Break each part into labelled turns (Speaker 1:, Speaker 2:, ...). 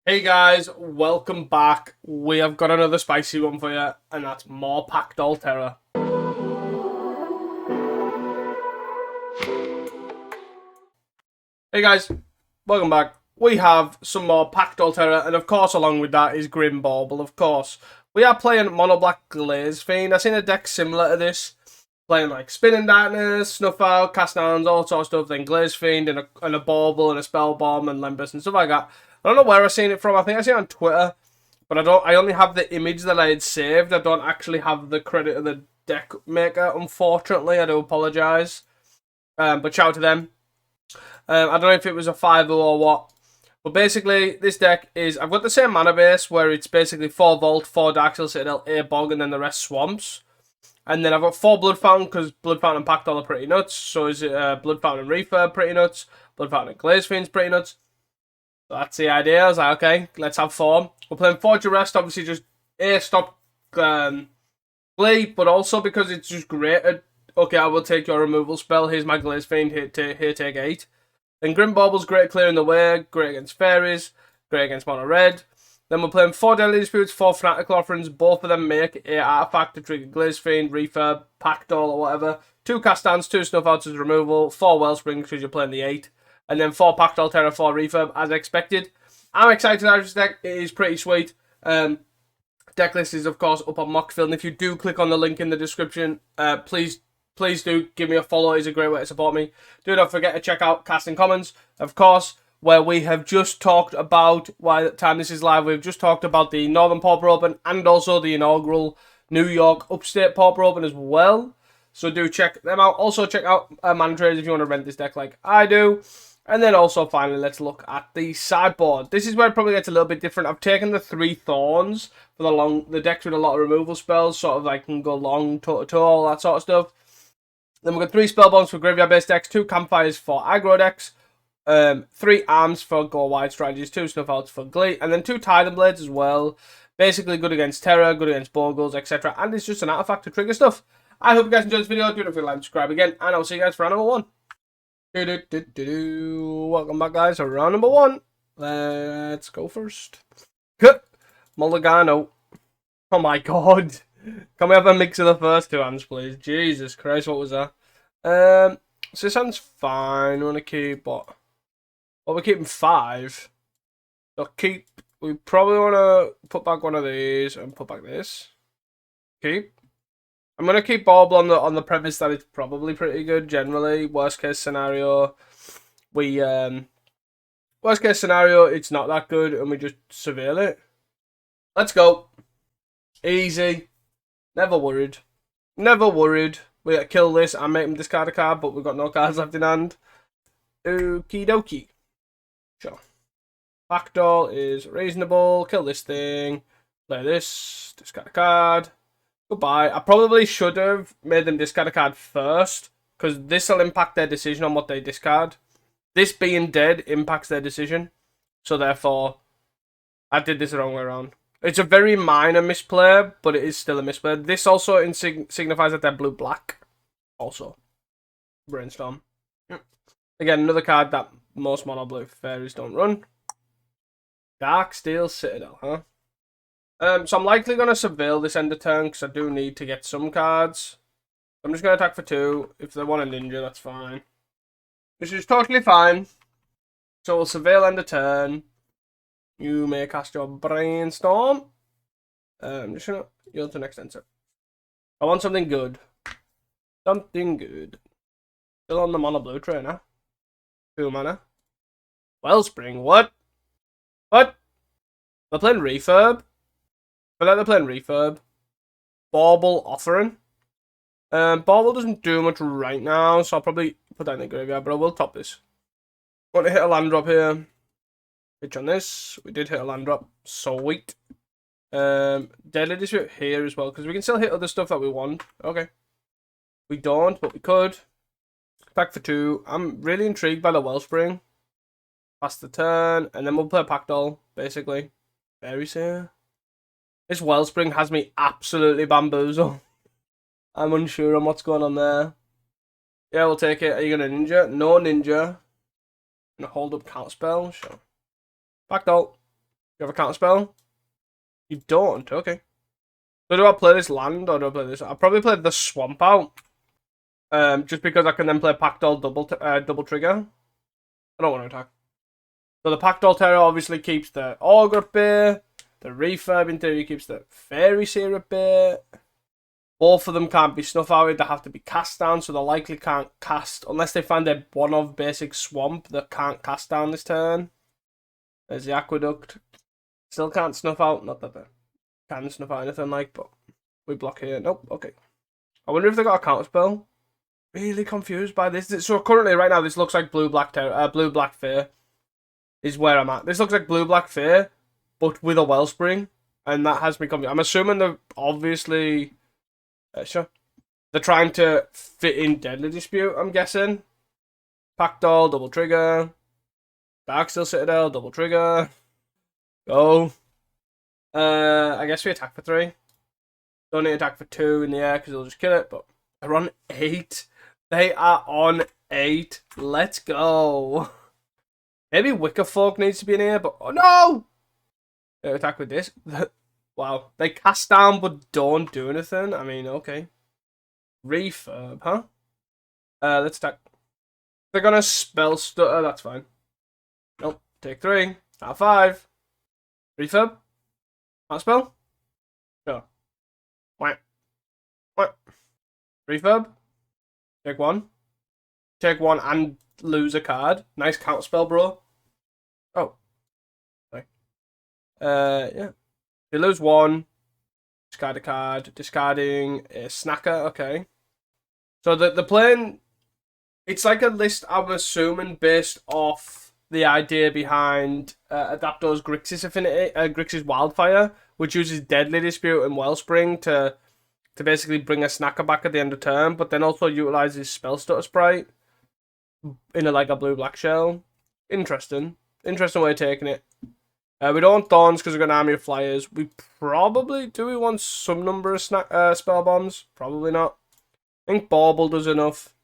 Speaker 1: Hey guys, welcome back. We have got another spicy one for you, and that's more Packed Terror. Hey guys, welcome back. We have some more Packed Terror, and of course, along with that is Grim Bauble, of course. We are playing Mono Black Glaze Fiend. I've seen a deck similar to this, playing like Spinning Darkness, Snuff Out, Cast Downs, all sorts of stuff, then Glaze Fiend, and a Bauble, and a Spell Bomb, and Lembus, and stuff like that. I don't know where I've seen it from. I think I seen it on Twitter. But I only have the image that I had saved. I don't actually have the credit of the deck maker, unfortunately. I do apologise. But shout out to them. I don't know if it was a 5 or what. But basically, this deck is... I've got the same mana base where it's basically 4 Vault, 4 Darksteel Citadel, 8 Bog, and then the rest Swamps. And then I've got 4 Blood Fountain, because Blood Fountain and Pact are pretty nuts. So is it Blood Fountain and Refurb pretty nuts. Blood Fountain and Glaze Fiend's pretty nuts. That's the idea. I was like, okay, let's have 4. We're playing Forge Arrest, obviously just stop Glee, but also because it's just great at, okay, I will take your removal spell, here's my Glaze Fiend, here take 8. Then Grim Bauble's great at clearing the way, great against Fairies, great against Mono Red. Then we're playing 4 Deadly Disputes, 4 Fanatical Offerings, both of them make 8 artifact to trigger Glaze Fiend, Refurb, Packdoll or whatever. 2 Cast Downs, 2 Snuff Outs as removal, 4 Wellspring because you're playing the 8. And then 4 Pact Terror, 4 Refurb, as expected. I'm excited about this deck. It is pretty sweet. Decklist is, of course, up on Mockfield. And if you do click on the link in the description, please do give me a follow. It's a great way to support me. Do not forget to check out Casting Commons, of course, where we have just talked about, by the time this is live, we've just talked about the Northern Pauper Open and also the inaugural New York Upstate Pauper Open as well. So do check them out. Also check out Manatraders if you want to rent this deck like I do. And then also, finally, let's look at the sideboard. This is where it probably gets a little bit different. I've taken the 3 Thorns for the decks with a lot of removal spells, sort of like can go long, toe-to-toe, all that sort of stuff. Then we've got 3 Spell Bombs for graveyard-based decks, 2 Campfires for aggro decks, 3 Arms for go-wide strategies, 2 Snuff Outs for Glee, and then 2 Titan Blades as well. Basically good against Terror, good against Bogles, etc. And it's just an artifact to trigger stuff. I hope you guys enjoyed this video. Do not forget to like and subscribe again, and I'll see you guys for round number 1. Welcome back, guys, to round number 1. Let's go first. Mulligano. Oh my god. Can we have a mix of the first 2 hands, please? Jesus Christ, what was that? So this hand's fine. We want to keep what? Well, we're keeping 5. So we probably want to put back one of these and put back this. Keep. I'm going to keep Bauble on the premise that it's probably pretty good generally. Worst case scenario, it's not that good and we just surveil it. Let's go. Easy. Never worried. Never worried. We gotta kill this and make him discard a card, but we've got no cards left in hand. Okie dokie. Sure. Backdoor is reasonable. Kill this thing. Play this. Discard a card. Goodbye. I probably should have made them discard a card first, because this will impact their decision on what they discard. This being dead impacts their decision, so therefore, I did this the wrong way around. It's a very minor misplay, but it is still a misplay. This also signifies that they're blue-black. Also, Brainstorm. Again, another card that most mono-blue fairies don't run. Darksteel Citadel, huh? So I'm likely going to surveil this end of turn because I do need to get some cards. I'm just going to attack for 2. If they want a ninja, that's fine. Which is totally fine. So we'll surveil end of turn. You may cast your Brainstorm. I'm just going to yield to next answer. I want something good. Something good. Still on the mono blue train, huh? 2 mana. Wellspring, what? What? They're playing Refurb. For that, they're playing Refurb. Bauble Offering. Bauble doesn't do much right now, so I'll probably put that in the graveyard, but I will top this. Want to hit a land drop here. Pitch on this. We did hit a land drop. Sweet. Deadly Dispute here as well, because we can still hit other stuff that we want. Okay. We don't, but we could. Back for 2. I'm really intrigued by the Wellspring. Pass the turn, and then we'll play Packdoll, basically. Fairies here. This Wellspring has me absolutely bamboozled. I'm unsure on what's going on there. Yeah, we'll take it. Are you going to ninja? No ninja. Gonna hold up counterspell? Sure. Backdoll. You have a counter spell? You don't. Okay. So do I play this land or do I play this? I'll probably play the swamp out. Just because I can then play Packdoll double trigger. I don't want to attack. So the Packdoll Terror obviously keeps the Ogre at bay. The Refurb in theory keeps the Fairy Seer at bay. Both of them can't be snuff outed. They have to be cast down, so they likely can't cast unless they find their one of basic swamp that can't cast down this turn. There's the Aqueduct. Still can't snuff out. Not that they can snuff out anything like, but we block here. Nope. Okay. I wonder if they got a counter spell. Really confused by this. So currently, right now, this looks like blue black Fair is where I'm at. This looks like blue black Fair, but with a Wellspring, and that has me confused. I'm assuming they're obviously. Sure. They're trying to fit in Deadly Dispute, I'm guessing. Packdoll, double trigger. Darksteel Citadel, double trigger. Go. I guess we attack for 3. Don't need to attack for 2 in the air because they'll just kill it, but they're on 8. They are on 8. Let's go. Maybe Wicker Folk needs to be in here, but oh no! Attack with this. Wow. They cast down but don't do anything. I mean, okay. Refurb, huh? Let's attack. They're gonna spell stutter, that's fine. Nope. Take 3. Out of 5. Refurb. Not spell? Sure. Whack. Whack. Refurb. Take 1. Take 1 and lose a card. Nice counter spell, bro. Oh. Sorry. Yeah. You lose 1, discard a card, discarding a snacker, okay. So the playing, it's like a list, I'm assuming, based off the idea behind Adaptor's Grixis Wildfire, which uses Deadly Dispute and Wellspring to basically bring a snacker back at the end of turn, but then also utilizes Spell Stutter Sprite in like a blue-black shell. Interesting way of taking it. We don't want Thorns because we've got an army of flyers. We probably... Do we want some number of spell bombs? Probably not. I think Bauble does enough.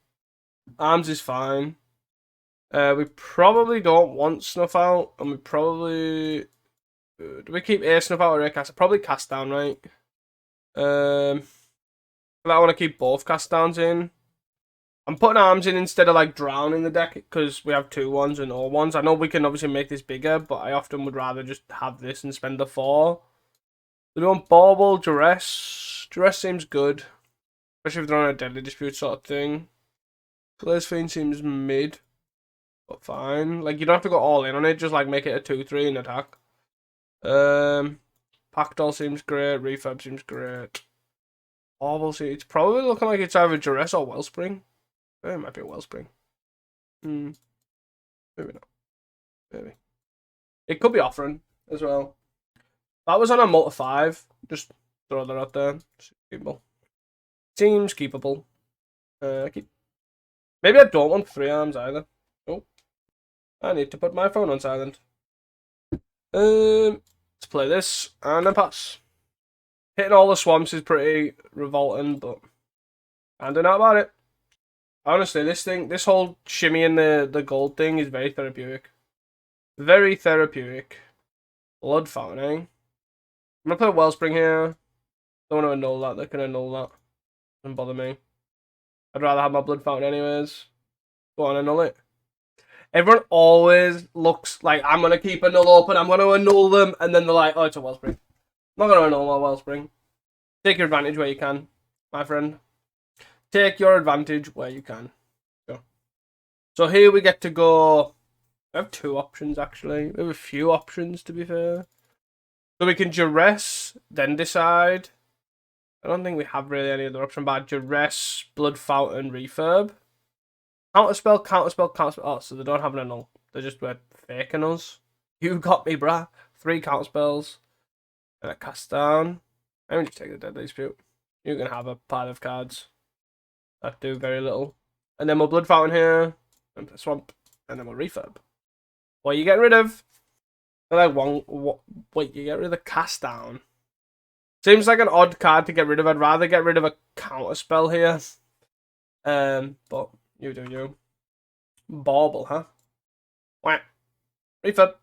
Speaker 1: Arms is fine. We probably don't want Snuff Out. And we probably... Do we keep A Snuff Out or A Cast? Probably Cast Down, right? I want to keep both Cast Downs in. I'm putting Arms in instead of like Drown in the deck because we have 2-1s and all 1s. I know we can obviously make this bigger, but I often would rather just have this and spend the 4. We want Bauble, Duress. Duress seems good, especially if they're on a Deadly Dispute sort of thing. Glaze Fiend seems mid, but fine. Like, you don't have to go all in on it, just like make it a 2-3 in attack. Packdoll seems great, Refurb seems great. Bauble seems, it's probably looking like it's either Duress or Wellspring. It might be a Wellspring. Maybe not. Maybe. It could be Offering as well. That was on a multi 5. Just throw that out there. Keepable. Seems keepable. Maybe I don't want 3 arms either. Oh. I need to put my phone on silent. Let's play this and then pass. Hitting all the swamps is pretty revolting, but I don't know about it. Honestly, this whole shimmy in the gold thing is very therapeutic. Very therapeutic. Blood Fountain, eh? I'm gonna play Wellspring here. Don't want to annul that. They can annul that. Doesn't bother me. I'd rather have my Blood Fountain anyways. Go on, annul it. Everyone always looks like I'm gonna keep annul open. I'm gonna annul them, and then they're like, "Oh, it's a Wellspring." I'm not gonna annul my Wellspring. Take your advantage where you can, my friend. Take your advantage where you can. Go. So here we get to go. We have 2 options actually. We have a few options to be fair. So we can Duress, then decide. I don't think we have really any other option but Duress, Blood Fountain, Refurb. Counterspell, counterspell, counterspell. Oh, so they don't have an annul. They're just faking us. You got me, brah. 3 counterspells. And a cast down. I'm going to take the Deadly Dispute. You can have a pile of cards that do very little. And then we'll Blood Fountain here. And a Swamp. And then we'll Refurb. What are you getting rid of? Like wait, you get rid of the cast down. Seems like an odd card to get rid of. I'd rather get rid of a counter spell here. But you do you. Bauble, huh? Whack. Refurb.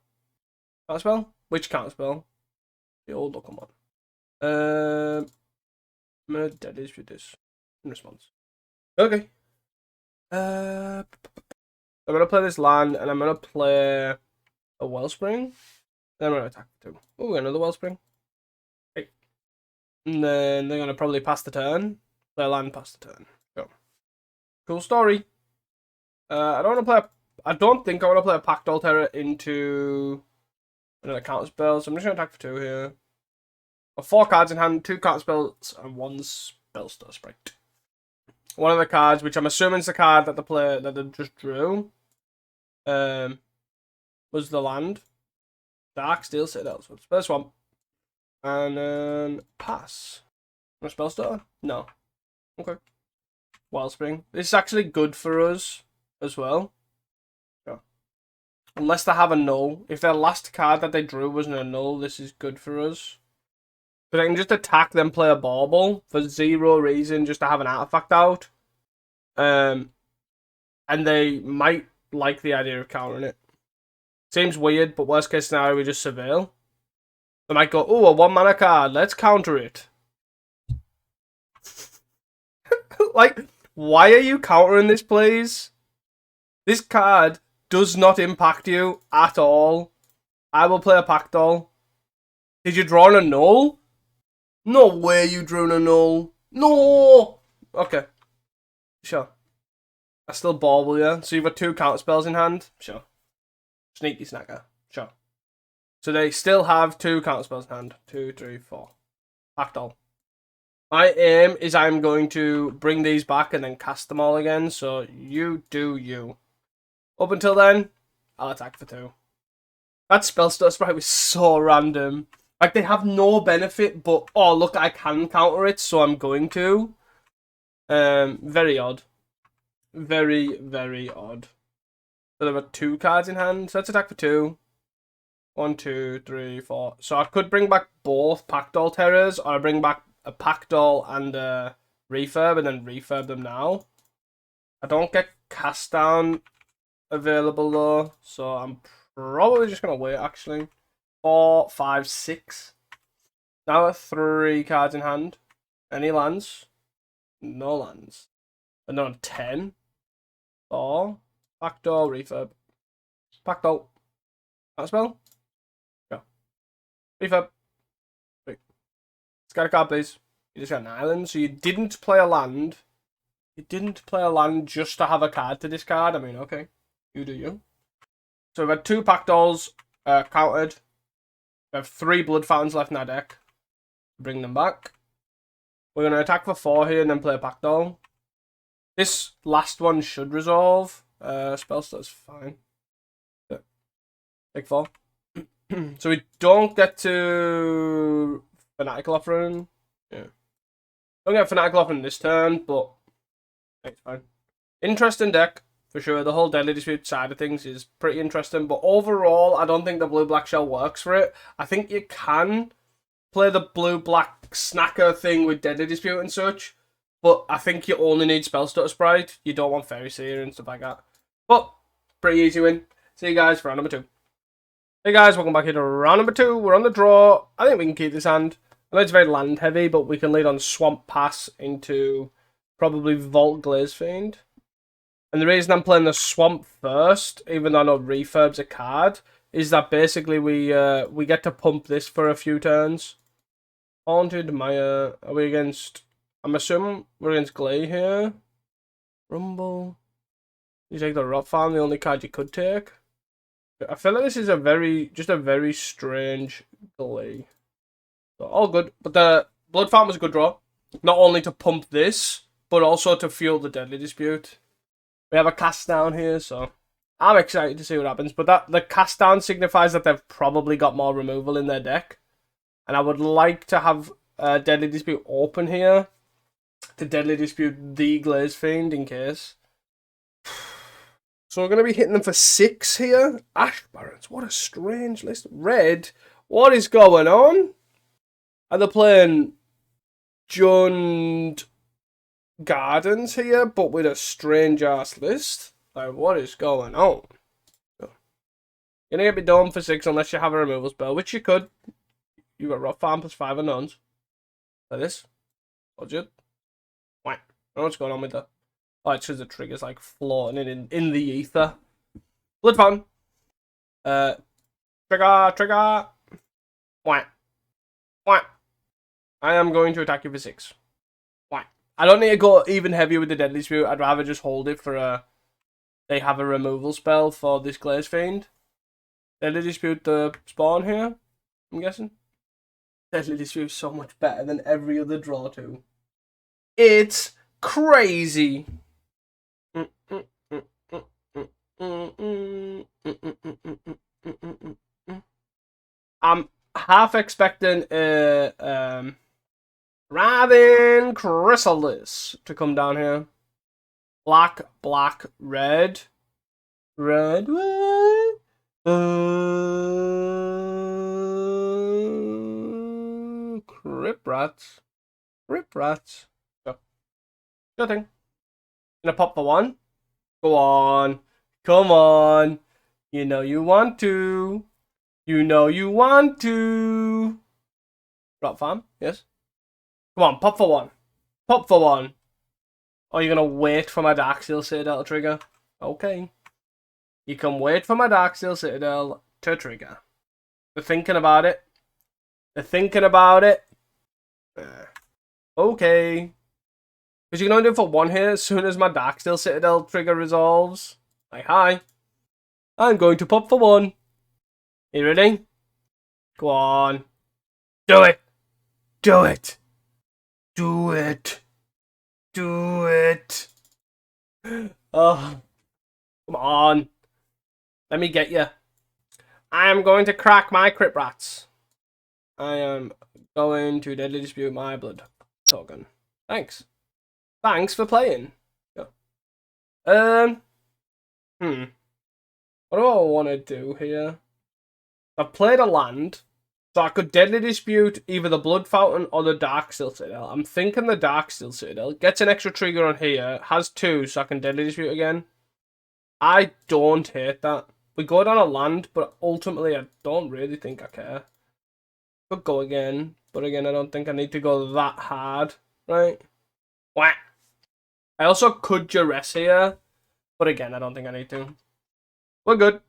Speaker 1: Counter spell. Which counterspell? The old looking one. I'm gonna deadly dispute this in response. Okay. I'm gonna play this land, and I'm gonna play a Wellspring. Then I'm gonna attack for 2. Oh, another Wellspring. Okay. And then they're gonna probably pass the turn. Play a land, pass the turn. Go. Cool story. I don't want to play. I don't think I want to play a Pact Terror into another counter spell, so I'm just gonna attack for 2 here. 4 cards in hand, 2 counter spells, and 1 Spellstutter Sprite. One of the cards, which I'm assuming is the card that they just drew, was the land. Dark Steel Citadel. So it's first one. And then pass. A Spellstutter? No. Okay. Wellspring. This is actually good for us as well. Yeah. Unless they have a null. If their last card that they drew wasn't a null, this is good for us. But I can just attack them, play a bauble for 0 reason, just to have an artifact out. And they might like the idea of countering it. Seems weird, but worst case scenario, we just surveil. They might go, oh, a 1 mana card, let's counter it. Like, why are you countering this, please? This card does not impact you at all. I will play a Pactol. Did you draw a null? No way you drew a null. No! Okay. Sure. I still bauble you. So you've got 2 counter spells in hand? Sure. Sneaky snacker. Sure. So they still have 2 counter spells in hand. 2, 3, 4. Pactol. My aim is I'm going to bring these back and then cast them all again. So you do you. Up until then, I'll attack for 2. That Spellstutter Sprite was so random. Like, they have no benefit, but, oh, look, I can counter it, so I'm going to. Very odd. Very, very odd. So they've got 2 cards in hand. So let's attack for 2. 1, 2, 3, 4. So I could bring back both Pactol Terrors, or I bring back a Pactol and a Refurb, and then refurb them now. I don't get Cast Down available, though, so I'm probably just going to wait, actually. 4, 5, 6. Now 3 cards in hand. Any lands? No lands. And then on 10. 4. Backdoor, refurb. Pactol. That spell? Go. Refurb. Wait. Discard a card, please. You just got an island, so you didn't play a land. You didn't play a land just to have a card to discard. I mean, okay. You do you. So we've had 2 Pactols countered. We have 3 Blood Fountains left in our deck. Bring them back. We're going to attack for 4 here and then play a Pactol. This last one should resolve. Spellstutter's fine. Yeah. Take 4. So we don't get to Fanatical Offering. Yeah. Don't get Fanatical Offering this turn, but it's fine. Interesting deck. For sure, the whole Deadly Dispute side of things is pretty interesting, but overall, I don't think the blue-black shell works for it. I think you can play the blue-black snacker thing with Deadly Dispute and such, but I think you only need Spellstutter Sprite. You don't want Fairy Seer and stuff like that. But, pretty easy win. See you guys for round number 2. Hey guys, welcome back here to round number 2. We're on the draw. I think we can keep this hand. I know it's very land-heavy, but we can lead on Swamp Pass into probably Vault Glaze Fiend. And the reason I'm playing the Swamp first, even though I know Refurb's a card, is that basically we get to pump this for a few turns. Haunted Maya. Are we against... I'm assuming we're against Glay here. Rumble. You take the Rot Farm, the only card you could take. I feel like this is just a very strange Glay. So, all good. But the Blood Farm was a good draw. Not only to pump this, but also to fuel the Deadly Dispute. We have a cast down here, so I'm excited to see what happens. But the cast down signifies that they've probably got more removal in their deck. And I would like to have Deadly Dispute open here to Deadly Dispute the Glaze Fiend in case. So we're going to be hitting them for 6 here. Ash Barons, what a strange list. Red, what is going on? Are they playing Jund Gardens here, but with a strange ass list? Like, what is going on? You're gonna get me done for 6 unless you have a removal spell, which you could. You got rock farm plus 5 unknowns. Like this. Budget. Why? I don't know what's going on with that. Oh, it's because the trigger's like floating in the ether. Blood fountain. Trigger. Why? Why? I am going to attack you for 6. Why? I don't need to go even heavier with the Deadly Dispute. I'd rather just hold it for a... They have a removal spell for this Glaze Fiend. Deadly Dispute the spawn here, I'm guessing. Deadly Dispute is so much better than every other draw too. It's crazy. I'm half expecting a Writhing Chrysalis to come down here. Black, red. Red. Crip rats. Go. Nothing. Gonna pop for 1. Go on. Come on. You know you want to. Drop farm, yes. Come on, pop for 1. Or you're gonna wait for my Darksteel Citadel to trigger? Okay. You can wait for my Darksteel Citadel to trigger. They're thinking about it. Okay. Because you can only do it for 1 here as soon as my Darksteel Citadel trigger resolves. Like, hi. I'm going to pop for 1. You ready? Go on. Do it. Oh. Come on. Let me get you. I am going to crack my Crip Rats. I am going to Deadly Dispute my blood token. Thanks for playing. Go. What do I want to do here? I've played a land, so I could Deadly Dispute either the Blood Fountain or the Darksteel Citadel. I'm thinking the Darksteel Citadel gets an extra trigger on here, has 2, so I can Deadly Dispute again. I don't hate that. We go down a land, but ultimately I don't really think I care. Could go again, but again I don't think I need to go that hard, right? Whack. I also could Duress here, but again I don't think I need to. We're good.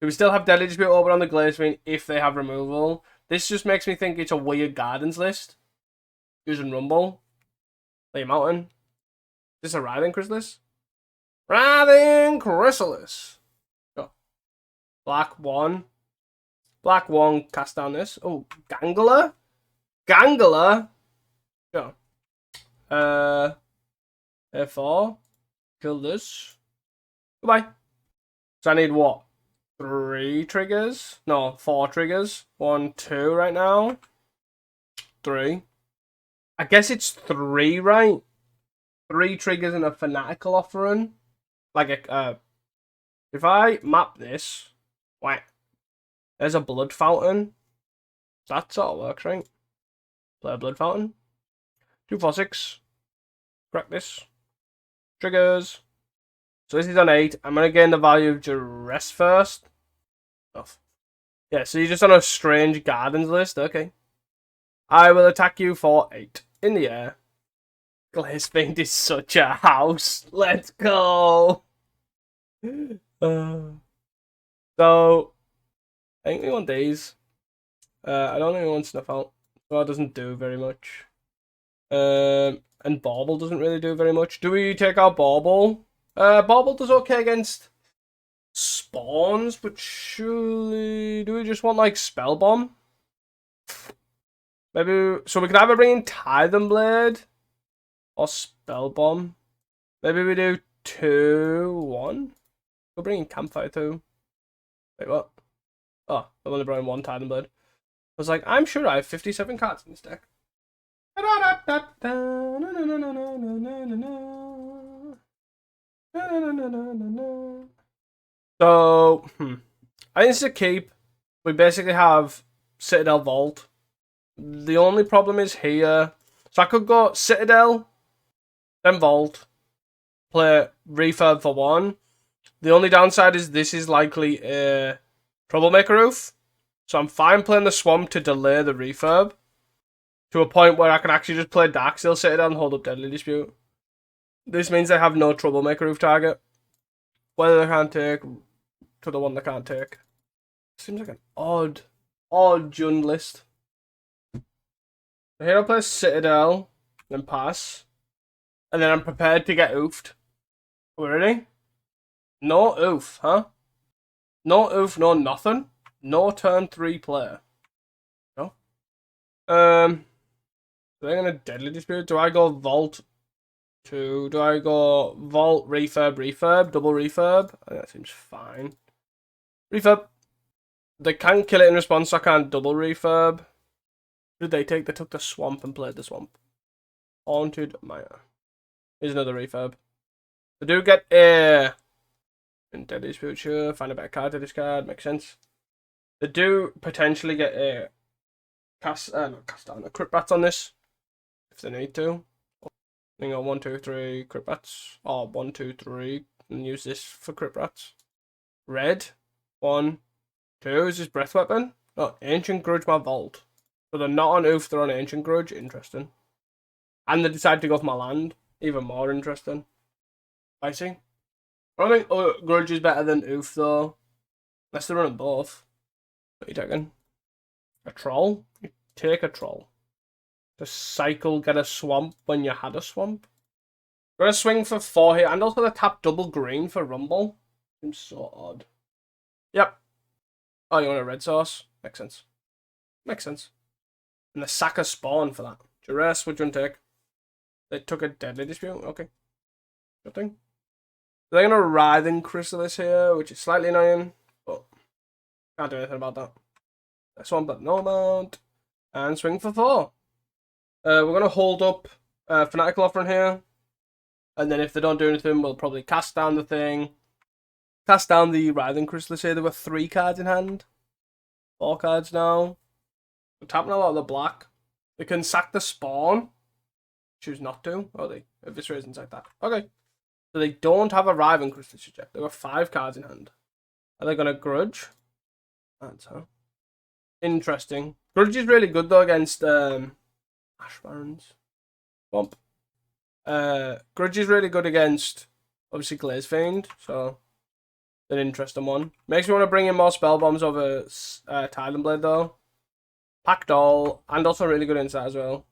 Speaker 1: Do we still have Deadly Dispute open on the Glaze Fiend if they have removal? This just makes me think it's a weird Gardens list. Using Rumble. Play Mountain. Is this a Writhing Chrysalis? Writhing Chrysalis. Go. Black 1. Cast down this. Oh, Gangler? Go. F4. Kill this. Goodbye. So I need what? 3 triggers? No, 4 triggers. 1, 2 right now. 3. I guess it's 3, right? 3 triggers and a Fanatical Offering. Like if I map this, whack. There's a Blood Fountain. That sort of works, right? Play a Blood Fountain. 2, 4, 6. Crack this. Triggers. So this is on 8. I'm going to gain the value of Duress first. Yeah, so you're just on a strange Gardens list. Okay. I will attack you for 8. In the air. Glaze Fiend is such a house. Let's go. So, I think we want these. I don't think we want Snuff Out. So it doesn't do very much. And Bauble doesn't really do very much. Do we take out Bauble? Bauble does okay against spawns, but surely... Do we just want, like, Spell Bomb? Maybe... So we could either bring in Tithe Blade or Spell Bomb. Maybe we do 2, 1? We'll bring in Campfire too. Wait, what? Oh, I've only brought in 1 Tithe Blade. I was like, I'm sure I have 57 cards in this deck. So, I think it's a keep. We basically have Citadel Vault. The only problem is here. So I could go Citadel, then Vault, play Refurb for 1. The only downside is this is likely a Troublemaker Roof. So I'm fine playing the Swamp to delay the refurb to a point where I can actually just play Darksteel Citadel and hold up Deadly Dispute. This means they have no Troublemaker Roof target. Whether they can't take to the one they can't take. Seems like an odd Jund list. Here I'll play Citadel, then pass. And then I'm prepared to get oofed. Are we ready? No oof, huh? No oof, no nothing. No turn 3 player. No. They're gonna Deadly Dispute. Do I go Vault 2? Do I go Vault, Refurb, double Refurb? That seems fine. Refurb. They can't kill it in response, so I can't double Refurb. Who did they take? They took the Swamp and played the Swamp. Haunted Maya. Here's another Refurb. They do get a... in Deadly Dispute, sure. Find a better card to discard. Makes sense. They do potentially get a... not cast down. A Crypt Rats on this. If they need to. Hang on, 1, 2, 3 Crypt Rats. Or 1, 2, 3. And use this for Crypt Rats. Red. 1, 2. Is this Breath Weapon? Oh, Ancient Grudge my Vault. So they're not on Oof, they're on Ancient Grudge. Interesting. And they decide to go for my land. Even more interesting. I see. I don't think Grudge is better than Oof though. Unless they're running both. What are you taking? A Troll? You take a Troll. To cycle, get a Swamp when you had a Swamp. We're gonna swing for 4 here. And also the tap double green for Rumble. Seems so odd. Yep. Oh, you want a red source? Makes sense. Makes sense. And the sack a spawn for that. Duress, which one take? They took a Deadly Dispute. Okay. Good thing. They're going to Writhing Chrysalis here, which is slightly annoying. But can't do anything about that. This one, but no amount. And swing for 4. We're going to hold up Fanatical Offering here. And then if they don't do anything, we'll probably cast down the thing. Cast down the Writhing Chrysalis here. There were 3 cards in hand. 4 cards now. We're tapping a lot of the black. They can sack the spawn. Choose not to. Oh, they eviscerate inside that. Okay. So they don't have a Writhing Chrysalis yet. There were 5 cards in hand. Are they going to Grudge? That's huh. Interesting. Grudge is really good though against Ash Barons. Bump. Grudge is really good against obviously Glaze Fiend. So an interesting one. Makes me want to bring in more spell bombs over Titan Blade though. Pack Doll, and also really good inside as well.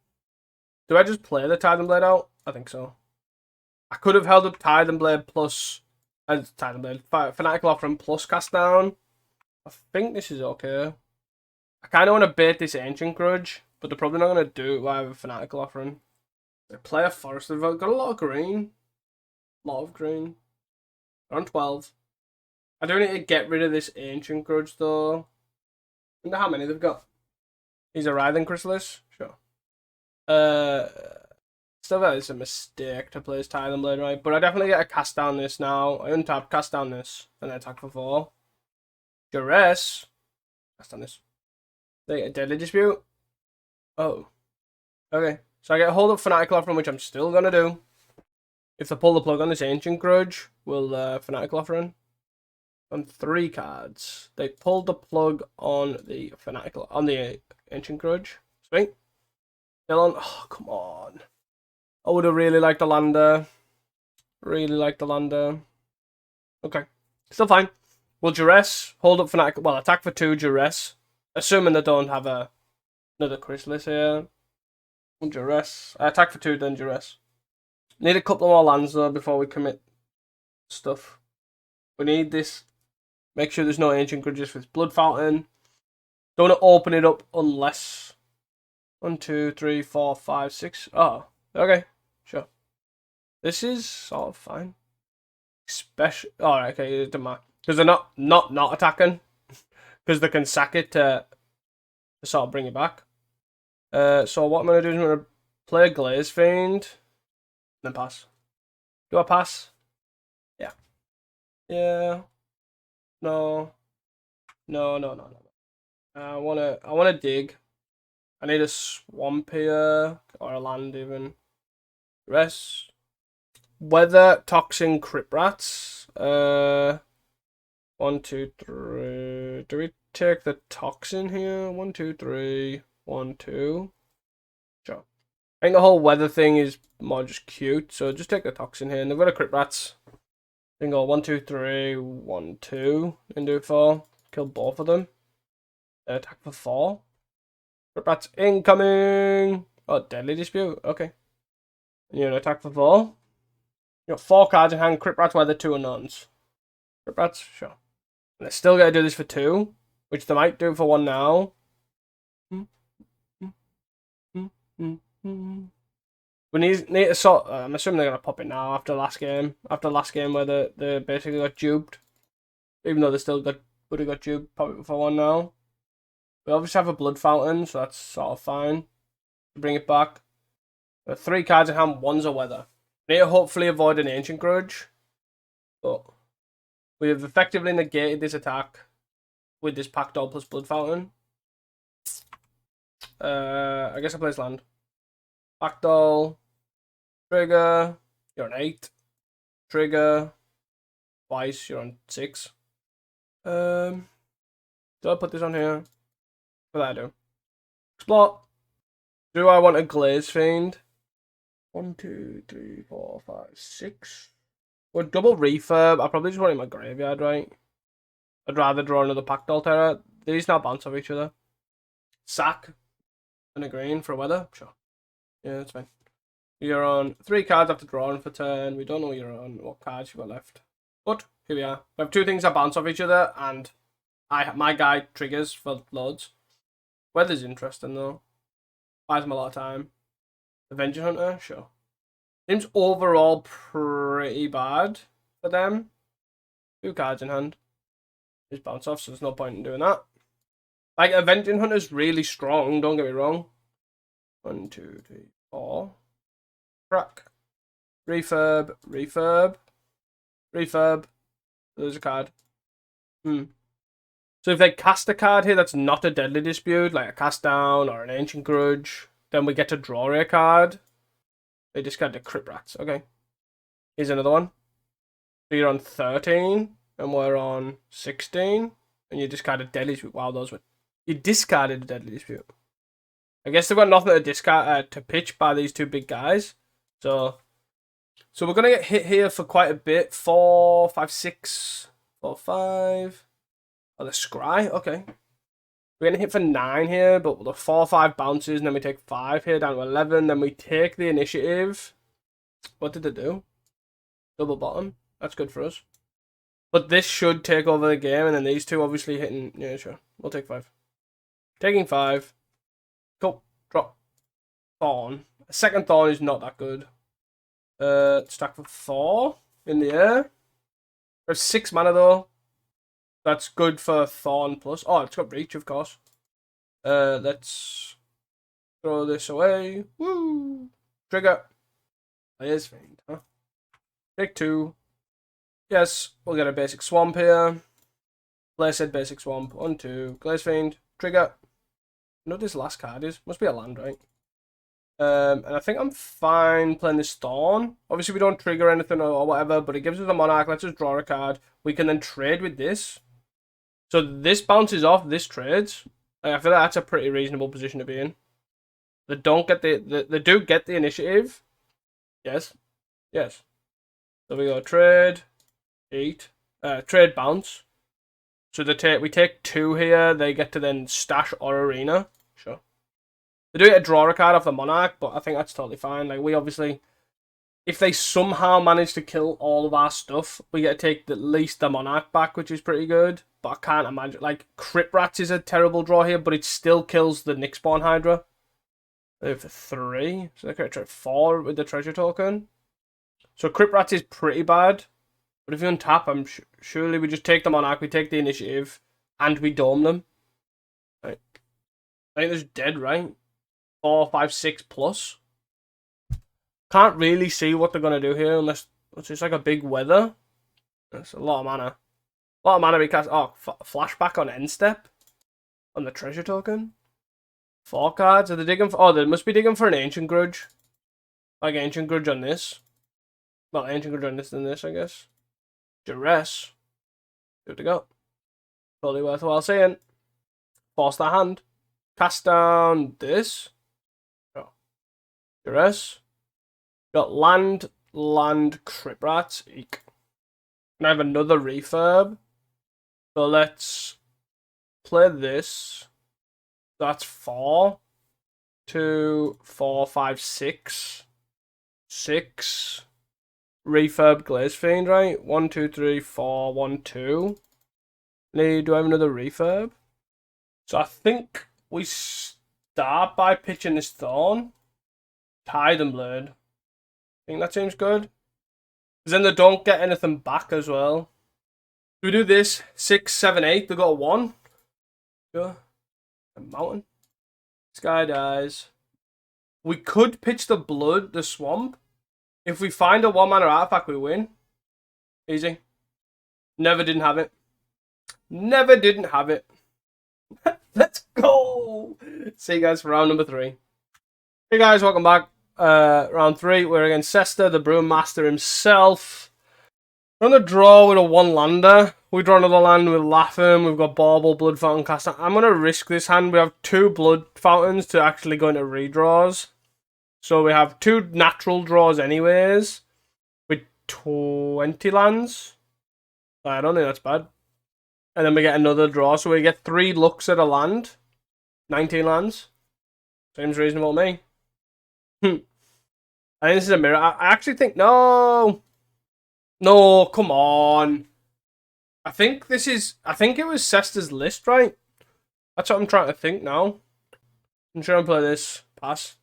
Speaker 1: Do I just play the Titan Blade out? I think so. I could have held up Titan Blade plus Titan Blade, Fanatical Offering plus cast down. I think this is okay. I kind of want to bait this Ancient Grudge, but they're probably not going to do it while I have a Fanatical Offering. They play a Forest. They've got a lot of green. A lot of green. They're on 12. I do need to get rid of this Ancient Grudge though. I wonder how many they've got. He's a Writhing Chrysalis? Sure. Still that is a mistake to play his Titan Blade, right? But I definitely get a cast down this now. I untap, cast down this, and then attack for 4. Duress. Cast down this. They get a Deadly Dispute. Oh. Okay. So I get a hold of Fanatical Offering, which I'm still gonna do. If they pull the plug on this Ancient Grudge, we'll Fanatical Offering. On 3 cards. They pulled the plug on the Ancient Grudge. Sweet. Still on. Oh, come on. I would have really liked the lander. Really liked the lander. Okay. Still fine. We'll Duress. Hold up Fanatical. Well, attack for 2, Duress. Assuming they don't have another Chrysalis here. We'll Duress. Attack for 2, then Duress. Need a couple more lands though before we commit stuff. We need this. Make sure there's no Ancient Grudges with Blood Fountain. Don't want to open it up unless... 1, 2, 3, 4, 5, 6. Oh, okay. Sure. This is sort of fine. Special. Alright, okay, it doesn't matter. Because they're not attacking. Because they can sack it to sort of bring it back. So what I'm going to do is I'm going to play a Glaze Fiend. Then pass. Do I pass? Yeah. Yeah. No. No. I wanna dig. I need a Swamp here. Or a land even. Rest. Weather, Toxin, Crypt Rats. 1, 2, 3. Do we take the toxin here? 1, 2, 3. 1, 2. Sure. I think the whole weather thing is more just cute, so just take the toxin here. And they've got a crit rats. Then go 1, 2, 3, 1, 2, and do 4. Kill both of them. Attack for 4. Crit rats incoming. Oh, deadly dispute. Okay. And you're gonna attack for 4. You got 4 cards in hand. Crit rats, weather, 2 unknowns. Crit rats, sure. And they're still gonna do this for 2, which they might do for 1 now. We need to sort. I'm assuming they're gonna pop it now after last game. After last game where they basically got duped, even though they still would have got duped. Pop it for 1 now. We obviously have a blood fountain, so that's sort of fine. Bring it back. 3 cards in hand. 1's a weather. We need to hopefully avoid an ancient grudge, but we have effectively negated this attack with this Pack Doll plus blood fountain. I guess I play land. Pack Doll. Trigger. You're on 8. Trigger. Twice. You're on 6. Do I put this on here? What do I do? Explore. Do I want a glaze fiend? 1, 2, 3, 4, 5, 6. Well, double refurb. I probably just want it in my graveyard, right? I'd rather draw another Pack Doll Terror. These now bounce off each other. Sack. And a green for a weather. Sure. Yeah, that's fine. You're on 3 cards after drawing for turn. We don't know you're on what cards you've got left. But here we are. We have 2 things that bounce off each other, and my guy triggers for loads. Weather's interesting though. Buys him a lot of time. Avenger Hunter, sure. Seems overall pretty bad for them. 2 cards in hand. Just bounce off, so there's no point in doing that. Like, Avenging Hunter's really strong, don't get me wrong. 1, 2, 3, 4. Crack. Refurb. Refurb. Refurb. There's a card. So if they cast a card here that's not a deadly dispute, like a cast down or an ancient grudge, then we get to draw a card. They discard the crit rats. Okay. Here's another one. So you're on 13, and we're on 16, and you discarded deadly dispute. Wow, those were... You discarded a deadly dispute. I guess they've got nothing to discard to pitch by these 2 big guys. So we're gonna get hit here for quite a bit. 4, 5, 6, 4, 5. Oh, the scry. Okay. We're getting hit for 9 here, but the 4, 5 bounces, and then we take 5 here down to 11. Then we take the initiative. What did they do? Double bottom. That's good for us. But this should take over the game, and then these 2 obviously hitting. Yeah, sure. We'll take 5. Taking 5. Cool. Drop. Thorn. A second Thorn is not that good. Stack for 4 in the air. There's 6 mana though. That's good for Thorn plus. Oh, it's got Reach, of course. Let's throw this away. Woo! Trigger. There's Fiend, huh? Take 2. Yes, we'll get a basic Swamp here. Blessed basic Swamp. 1, 2. Glaze Fiend. Trigger. I know what this last card is. Must be a land, right? And I think I'm fine playing this Thorn. Obviously, we don't trigger anything or whatever, but it gives us a Monarch. Let's just draw a card. We can then trade with this. So this bounces off, this trades. I feel like that's a pretty reasonable position to be in. They don't get they do get the initiative. Yes. Yes. So we go trade, eat, trade bounce. So we take 2 here. They get to then stash or arena. Sure. They do get to draw a card off the Monarch, but I think that's totally fine. Like, we obviously, if they somehow manage to kill all of our stuff, we get to take at least the Monarch back, which is pretty good. But I can't imagine, like, Crit Rats is a terrible draw here, but it still kills the Nyxborn Hydra. For 3, so they could try 4 with the treasure token. So Crit Rats is pretty bad. But if you untap, surely we just take the Monarch, we take the initiative, and we dome them. Right. I think that's dead, right? 4, 5, 6 plus. Can't really see what they're going to do here unless it's just like a big weather. That's a lot of mana. A lot of mana because... Oh, flashback on end step. On the treasure token. 4 cards. Are they digging for... Oh, they must be digging for an Ancient Grudge. Like Ancient Grudge on this. Well, Ancient Grudge on this than this, I guess. Duress. Good to go. Totally worthwhile saying. Force the hand. Cast down this. Oh. Duress. Got land, Crypt Rats. Eek. And I have another refurb. So let's play this. That's 4. 2, 4, 5, 6. 6. Refurb glaze fiend, right? 1, 2, 3, 4, 1, 2. Do I have another refurb? So I think we start by pitching this thorn. Tide and blade. I think that seems good. Because then they don't get anything back as well. We do this 6, 7, 8. They got a 1. Sure. A mountain. This guy dies. We could pitch the blood, the swamp. If we find a 1-mana artifact, we win. Easy. Never didn't have it. Never didn't have it. Let's go. See you guys for round number 3. Hey guys, welcome back. Round 3, we're against Sester, the Brewmaster himself. We're on the draw with a 1-lander. We draw another land with Lapham. We've got Bauble, Blood Fountain, Cast. I'm going to risk this hand. We have 2 Blood Fountains to actually go into redraws. So we have 2 natural draws anyways. With 20 lands. I don't think that's bad. And then we get another draw. So we get 3 looks at a land. 19 lands. Seems reasonable to me. I think this is a mirror. I actually think... No! No, come on. I think it was Sester's list, right? That's what I'm trying to think now. I'm trying to play this. Pass.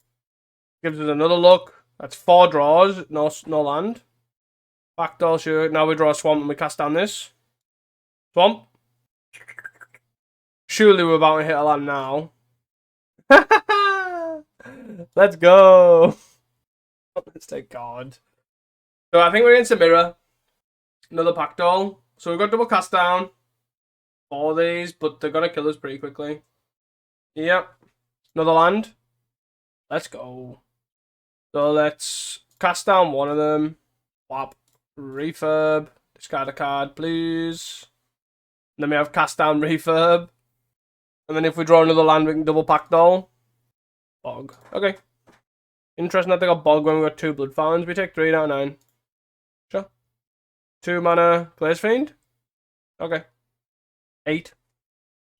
Speaker 1: Gives us another look. That's 4 draws. No land. Backdoor, sure. Now we draw a swamp and we cast down this. Swamp. Surely we're about to hit a land now. Let's go. Let's take God. So I think we're against a mirror. Another pack doll. So we've got double cast down. 4 of these, but they're going to kill us pretty quickly. Yep. Another land. Let's go. So let's cast down one of them. Whap. Refurb. Discard a card, please. And then we have cast down refurb. And then if we draw another land, we can double pack doll. Bog. Okay. Interesting that they got bog when we got 2 blood fountains. We take 3 out of 9. Sure. 2 mana glaze fiend. Okay. 8.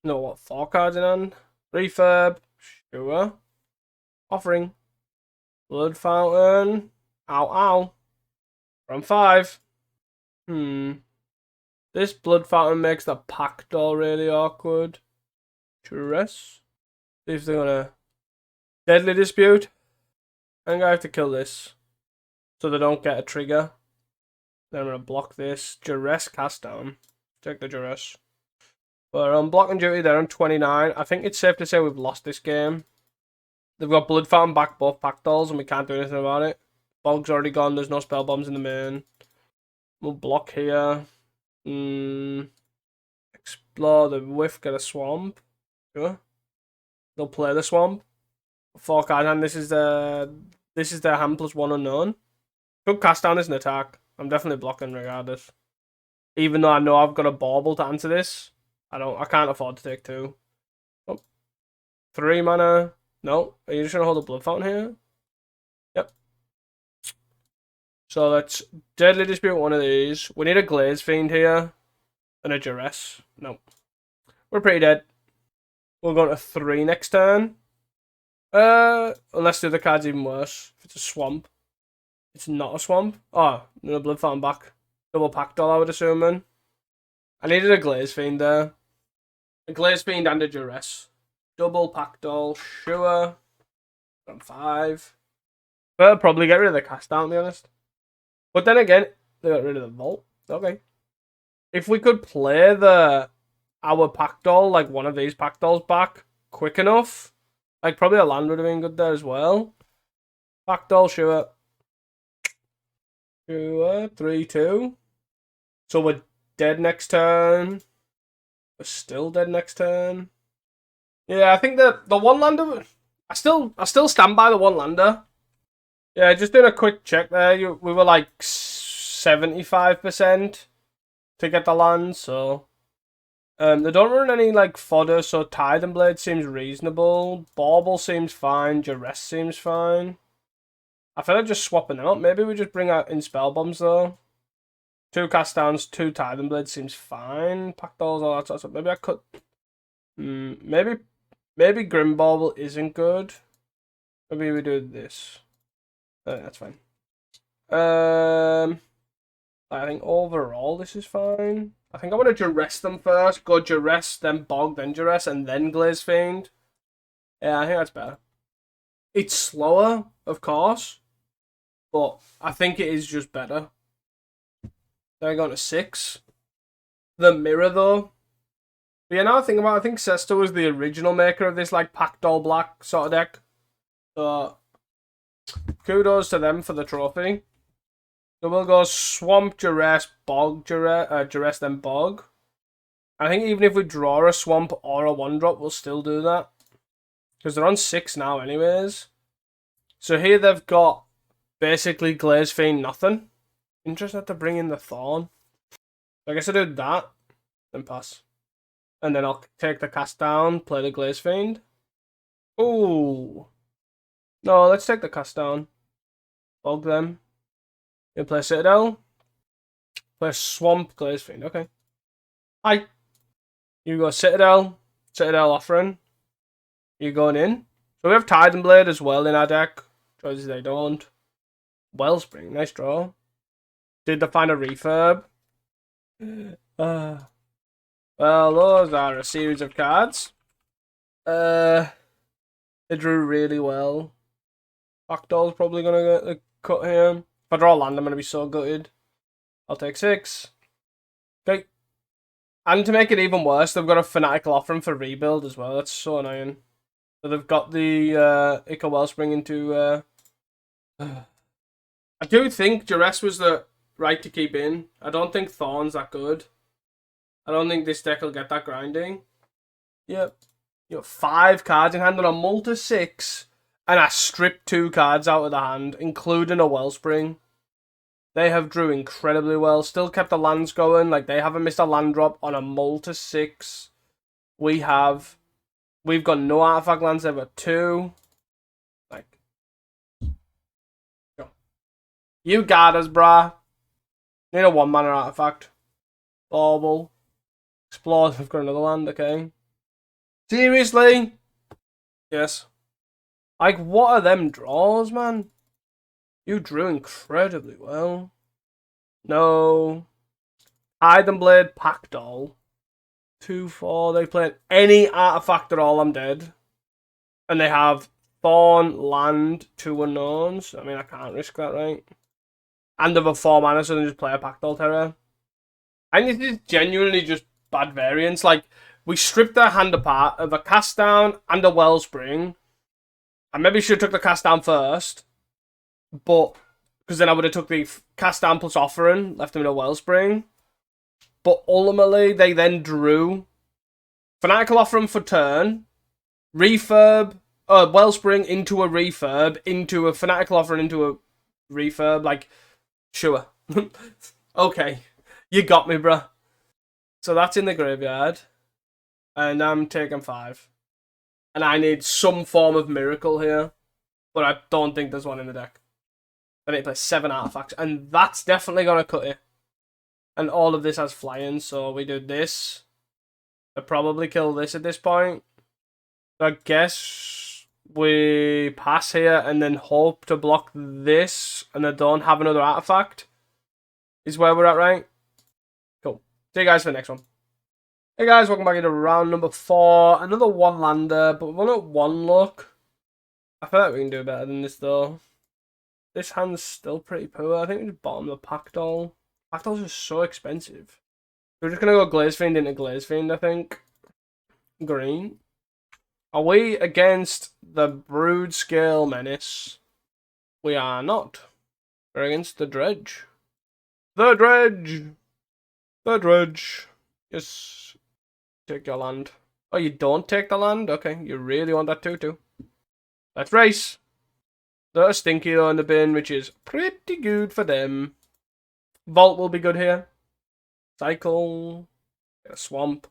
Speaker 1: No, what? 4 cards in hand. Refurb. Sure. Offering. Blood fountain. Ow, ow. From 5. This blood fountain makes the pack doll really awkward. Stress. See if they're gonna deadly dispute. I'm gonna have to kill this so they don't get a trigger. Then I'm gonna block this. Duress cast down. Take the duress. We're on blocking duty. They're on 29. I think it's safe to say we've lost this game. They've got blood fountain back both pack dolls and we can't do anything about it. Bog's already gone. There's no spell bombs in the main. We'll block here. Explore the whiff. Get a swamp. Sure. They'll play the swamp. 4 cards, and this is their hand plus 1 unknown. Could cast down as an attack. I'm definitely blocking regardless. Even though I know I've got a bauble to answer this, I can't afford to take 2. Oh. 3 mana. No, are you just gonna hold a blood fountain here? Yep. So let's deadly dispute one of these. We need a glaze fiend here, and a duress. No, we're pretty dead. We're going to 3 next turn. Unless the other card's even worse. If it's a swamp. It's not a swamp. Oh, no blood fountain back. Double pack doll, I would assume then. I needed a glaze fiend there. A glaze fiend and a duress. Double pack doll, sure. From 5. But I'll probably get rid of the cast down, to be honest. But then again, they got rid of the vault. Okay. If we could play our pack doll, like one of these pack dolls back quick enough, like probably a land would have been good there as well. Pack doll, sure. Sure, 3-2. So we're dead next turn. We're still dead next turn. Yeah, I think the 1-lander. I still stand by the 1-lander. Yeah, just doing a quick check there. We were like 75% to get the land, so They don't run any like fodder, so Tide Blade seems reasonable. Bauble seems fine. Duress seems fine. I feel like just swapping them up. Maybe we just bring out in spell bombs though. 2 cast downs, 2 Tide Blade seems fine. Pack dolls, all that sort of stuff. Maybe I cut. Maybe Grim Bauble isn't good. Maybe we do this. That's fine. I think overall this is fine. I think I want to Duress them first. Go Duress, then Bog, then Duress, and then Glaze Fiend. Yeah, I think that's better. It's slower, of course, but I think it is just better. Then I go to 6. The Mirror, though. But yeah, now I think about it, I think Sesta was the original maker of this, like, Pack Doll Black sort of deck. So, kudos to them for the trophy. So we'll go Swamp, Duress, Bog, Duress, then Bog. I think even if we draw a Swamp or a 1-drop, we'll still do that. Because they're on 6 now anyways. So here they've got basically Glaze Fiend nothing. Interesting to bring in the Thorn. I guess I do that, then pass. And then I'll take the cast down, play the Glaze Fiend. Ooh. No, let's take the cast down. Bog them. You play Citadel. Play Swamp, Glaze Fiend. Okay. Hi. You go Citadel. Citadel Offering. You going in. So we have Tide Blade as well in our deck. Choices they don't. Wellspring. Nice draw. Did they find a refurb? Well, those are a series of cards. They drew really well. Backdoor's probably going to get the cut here. If I draw land, I'm going to be so gutted. I'll take 6. Okay. And to make it even worse, they've got a Fanatical Offering for rebuild as well. That's so annoying. So they've got the Ica Wellspring into... I do think Duress was the right to keep in. I don't think Thorn's that good. I don't think this deck will get that grinding. Yep. You got 5 cards in hand on a multi-6. And I stripped 2 cards out of the hand, including a Wellspring. They have drew incredibly well. Still kept the lands going. Like, they haven't missed a land drop on a multi-6. We've got no artifact lands, they've got 2. Like, go. You got us, brah. Need a 1-mana artifact. Bauble. Explore, we've got another land, okay. Seriously? Yes. Like, what are them draws, man? You drew incredibly well. No. Iron Blade, Pack Doll. 2-4. They played any artifact at all, I'm dead. And they have Thorn, Land, 2 unknowns. I mean, I can't risk that, right? And they have a 4 mana, so they just play a Pack Doll Terror. And this is genuinely just bad variance. Like, we stripped their hand apart of a cast down and a Wellspring. I maybe should have took the cast down first. But, because then I would have took the cast down plus Offering, left them in a Wellspring. But ultimately, they then drew Fanatical Offering for turn, Refurb, Wellspring into a Refurb, into a Fanatical Offering into a Refurb. Like, sure. Okay. You got me, bruh. So that's in the graveyard. And I'm taking 5. And I need some form of miracle here. But I don't think there's one in the deck. I need to play 7 artifacts. And that's definitely going to cut it. And all of this has flying. So we do this. I probably kill this at this point. So I guess we pass here and then hope to block this. And I don't have another artifact. Is where we're at, right? Cool. See you guys for the next one. Hey guys, welcome back into round number 4. Another 1-lander, but we're not 1 luck. I feel like we can do better than this though. This hand's still pretty poor. I think we just bottom the Pack Doll. Pack Dolls are so expensive. We're just going to go Glaze Fiend into Glaze Fiend, I think. Green. Are we against the Brood Scale Menace? We are not. We're against the Dredge. The Dredge! The Dredge. Yes. Take your land. Oh, you don't take the land? Okay, you really want that too. Let's race. They're stinky though in the bin, which is pretty good for them. Vault will be good here. Cycle. Get a swamp.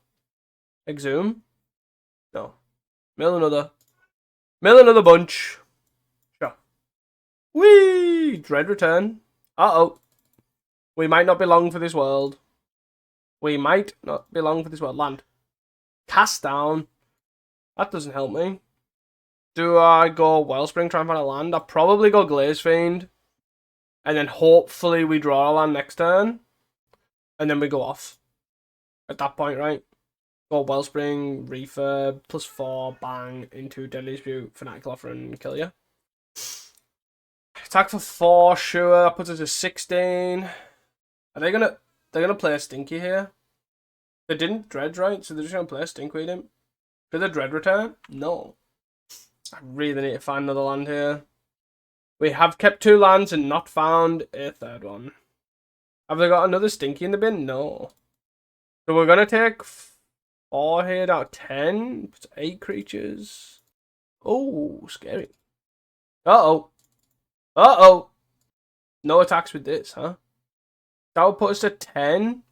Speaker 1: Exhume? No. Mill another. Mill another bunch. Sure. Whee! Dread return. Uh-oh. We might not be long for this world. We might not be long for this world. Land. Cast down. That doesn't help me. Do I go Wellspring, try and find a land? I'll probably go Glaze Fiend. And then hopefully we draw a land next turn. And then we go off. At that point, right? Go Wellspring, Refurb, +4, bang, into Deadly Dispute, Fanatical Offer, and kill you. Attack for 4, sure. That puts us to 16. Are they gonna... They're gonna play a Stinky here? They didn't Dredge, right? So they're just gonna play a Stink with him. Could the Dread return? No. I really need to find another land here. We have kept 2 lands and not found a 3rd one. Have they got another Stinky in the bin? No. So we're gonna take 4 here out of 10. It's 8 creatures. Oh, scary. Uh-oh. Uh-oh. No attacks with this, huh? That would put us to 10.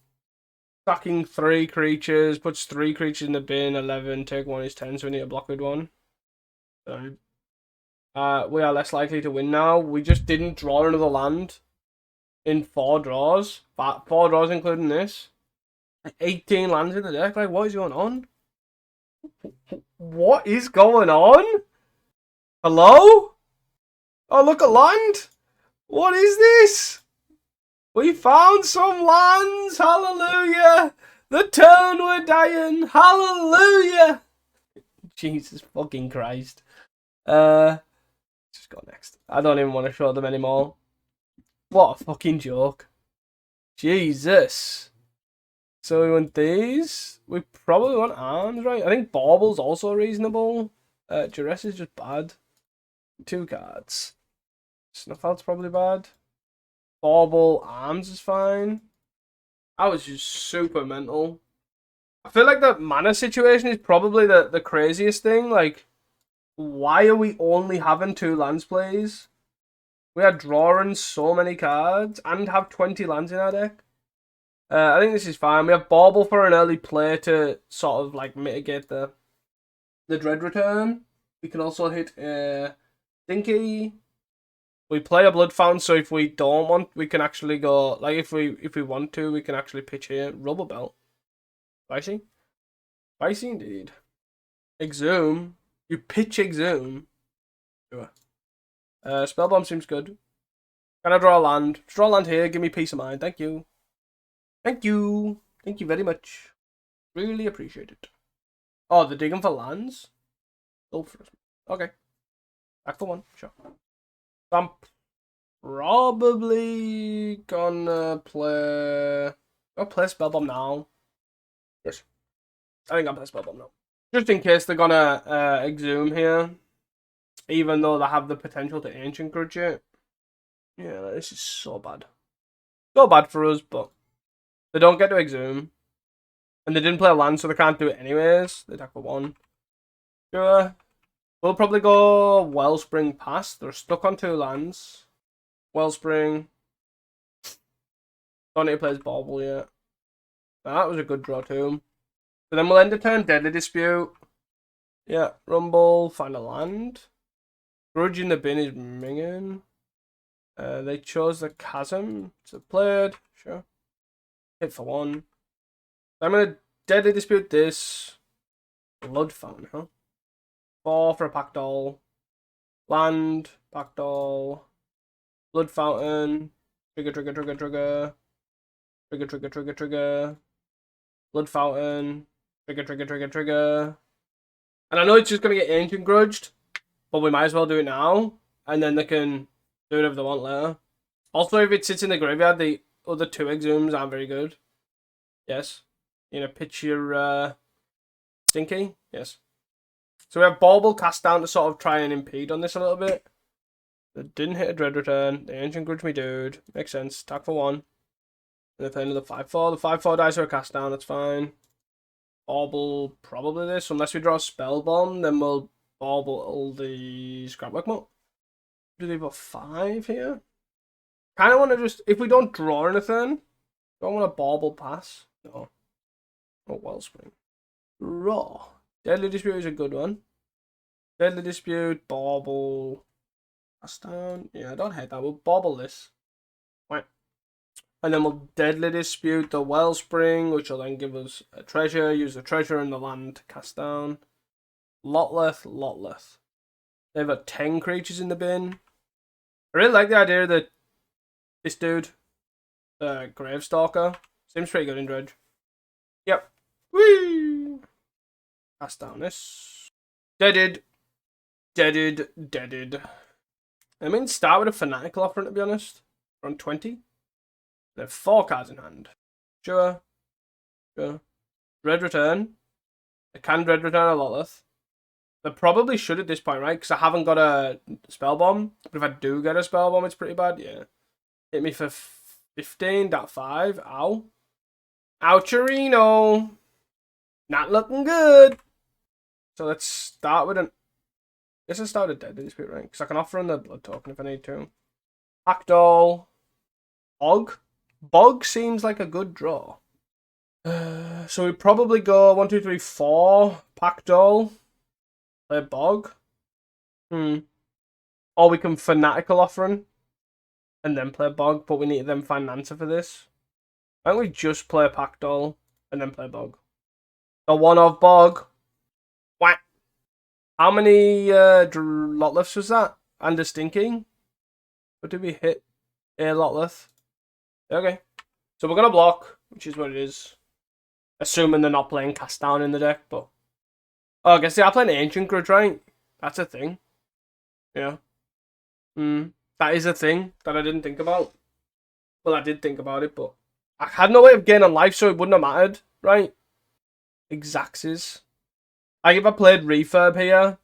Speaker 1: Stacking 3 creatures. Puts 3 creatures in the bin. 11. Take 1 is 10, so we need to block with 1. So, we are less likely to win now. We just didn't draw another land in 4 draws. 4 draws including this. 18 lands in the deck. Like, what is going on? What is going on? Hello? Oh, look at land. What is this? We found some lands. Hallelujah. The turn we're dying. Hallelujah. Jesus fucking Christ. Just go next. I don't even want to show them anymore. What a fucking joke. Jesus. So we want these. We probably want arms, right? I think Bauble's also reasonable. Duress is just bad. 2 cards. Snuff Out's probably bad. Bauble arms is fine. I was just super mental. I feel like the mana situation is probably the craziest thing. Like, why are we only having 2 lands plays? We are drawing so many cards and have 20 lands in our deck. I think this is fine. We have Bauble for an early play to sort of like mitigate the Dread return. We can also hit Stinky. We play a Blood Fountain, so if we don't want, we can actually go, like, if we want to, we can actually pitch here. Rubber Belt. Spicy? Spicy indeed. Exhume. You pitch Exhume. Sure. Spellbomb seems good. Can I draw a land? Just draw a land here, give me peace of mind. Thank you. Thank you. Thank you very much. Really appreciate it. Oh, they're digging for lands? Okay. Back for 1, sure. I'm probably gonna play... I'll play Spellbomb now. Yes. I think I'll play Spellbomb now. Just in case they're gonna Exhume here. Even though they have the potential to Ancient Grudge it. Yeah, this is so bad. So bad for us, but... They don't get to Exhume. And they didn't play a land, so they can't do it anyways. They attack for 1. Sure. We'll probably go Wellspring past. They're stuck on 2 lands. Wellspring. Don't need to play his Bauble yet. That was a good draw too. So then we'll end the turn. Deadly Dispute. Yeah. Rumble. Find a land. Grudge in the bin is minging. They chose the Chasm. So played. Sure. Hit for 1. I'm going to Deadly Dispute this. Blood Fountain, huh? 4 for a Pack Doll. Land, Pack Doll. Blood Fountain. Trigger, trigger, trigger, trigger. Trigger, trigger, trigger, trigger. Blood Fountain. Trigger, trigger, trigger, trigger. And I know it's just going to get Ancient Grudged, but we might as well do it now. And then they can do whatever they want later. Also, if it sits in the graveyard, the other 2 Exhumes aren't very good. Yes. You know, pitch your Stinky. Yes. So we have Bauble cast down to sort of try and impede on this a little bit. They didn't hit a Dread return. The Ancient Grudge me dude. Makes sense. Attack for 1. And they play another 5-4. The 5-4 dice are a cast down. That's fine. Bauble probably this. Unless we draw a Spellbomb, then we'll Bauble all the Scrapwork Moat. Do they have a 5 here? Kind of want to just... If we don't draw anything, don't want to Bauble pass. No. Oh, Wellspring. Raw. Deadly Dispute is a good one. Deadly Dispute, Bauble. Cast down. Yeah, I don't hate that. We'll bauble this. Right. And then we'll Deadly Dispute the Wellspring, which will then give us a treasure. Use the treasure in the land to cast down. Lotleth. They've got 10 creatures in the bin. I really like the idea that this dude, the Gravestalker, seems pretty good in Dredge. Yep. Whee! Cast down this. Deaded. I mean, start with a Fanatical Offering, to be honest. We're on 20. They have 4 cards in hand. Sure. Dread Return. I can Dread Return a Lotleth. They probably should at this point, right? Because I haven't got a Spell Bomb. But if I do get a Spell Bomb, it's pretty bad. Yeah. Hit me for 15. That 5. Ow. Oucherino. Not looking good. So let's start with an... I guess I start with Deadly Dispute, right? Because I can offer on the Blood Token if I need to. Hackdoll. Bog seems like a good draw. So we probably go 1, 2, 3, 4. Packdoll. Play Bog. Or we can Fanatical Offering. And then play Bog. But we need to then find an answer for this. Why don't we just play Packdoll and then play Bog? The one of Bog. Whack. How many Lotleths was that? And a Stinking? What did we hit? A Lotleth. Okay. So we're going to block, which is what it is. Assuming they're not playing Cast Down in the deck, but... Oh, I guess they are playing Ancient Grudge, right? That's a thing. Yeah. That is a thing that I didn't think about. Well, I did think about it, but... I had no way of gaining life, so it wouldn't have mattered, right? Exacxes. Like, if I played Refurb here...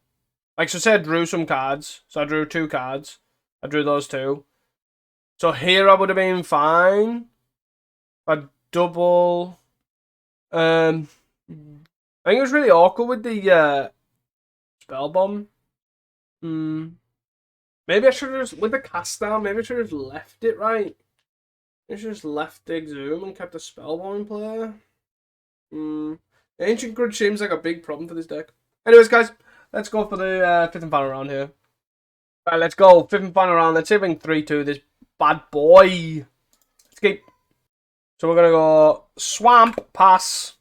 Speaker 1: Like, so say I drew some cards. So I drew 2 cards. I drew those 2. So here I would have been fine. If I double... I think it was really awkward with the Spell Bomb. Maybe I should have just... With the Cast Down, maybe I should have just left it, right? I should have just left the Exhume and kept the Spell Bomb in play. Ancient Grudge seems like a big problem for this deck. Anyways, guys, let's go for the 5th and final round here. Right, let's go. 5th and final round. Let's see if we can 3-2 this bad boy. Let's keep. So we're going to go Swamp, pass.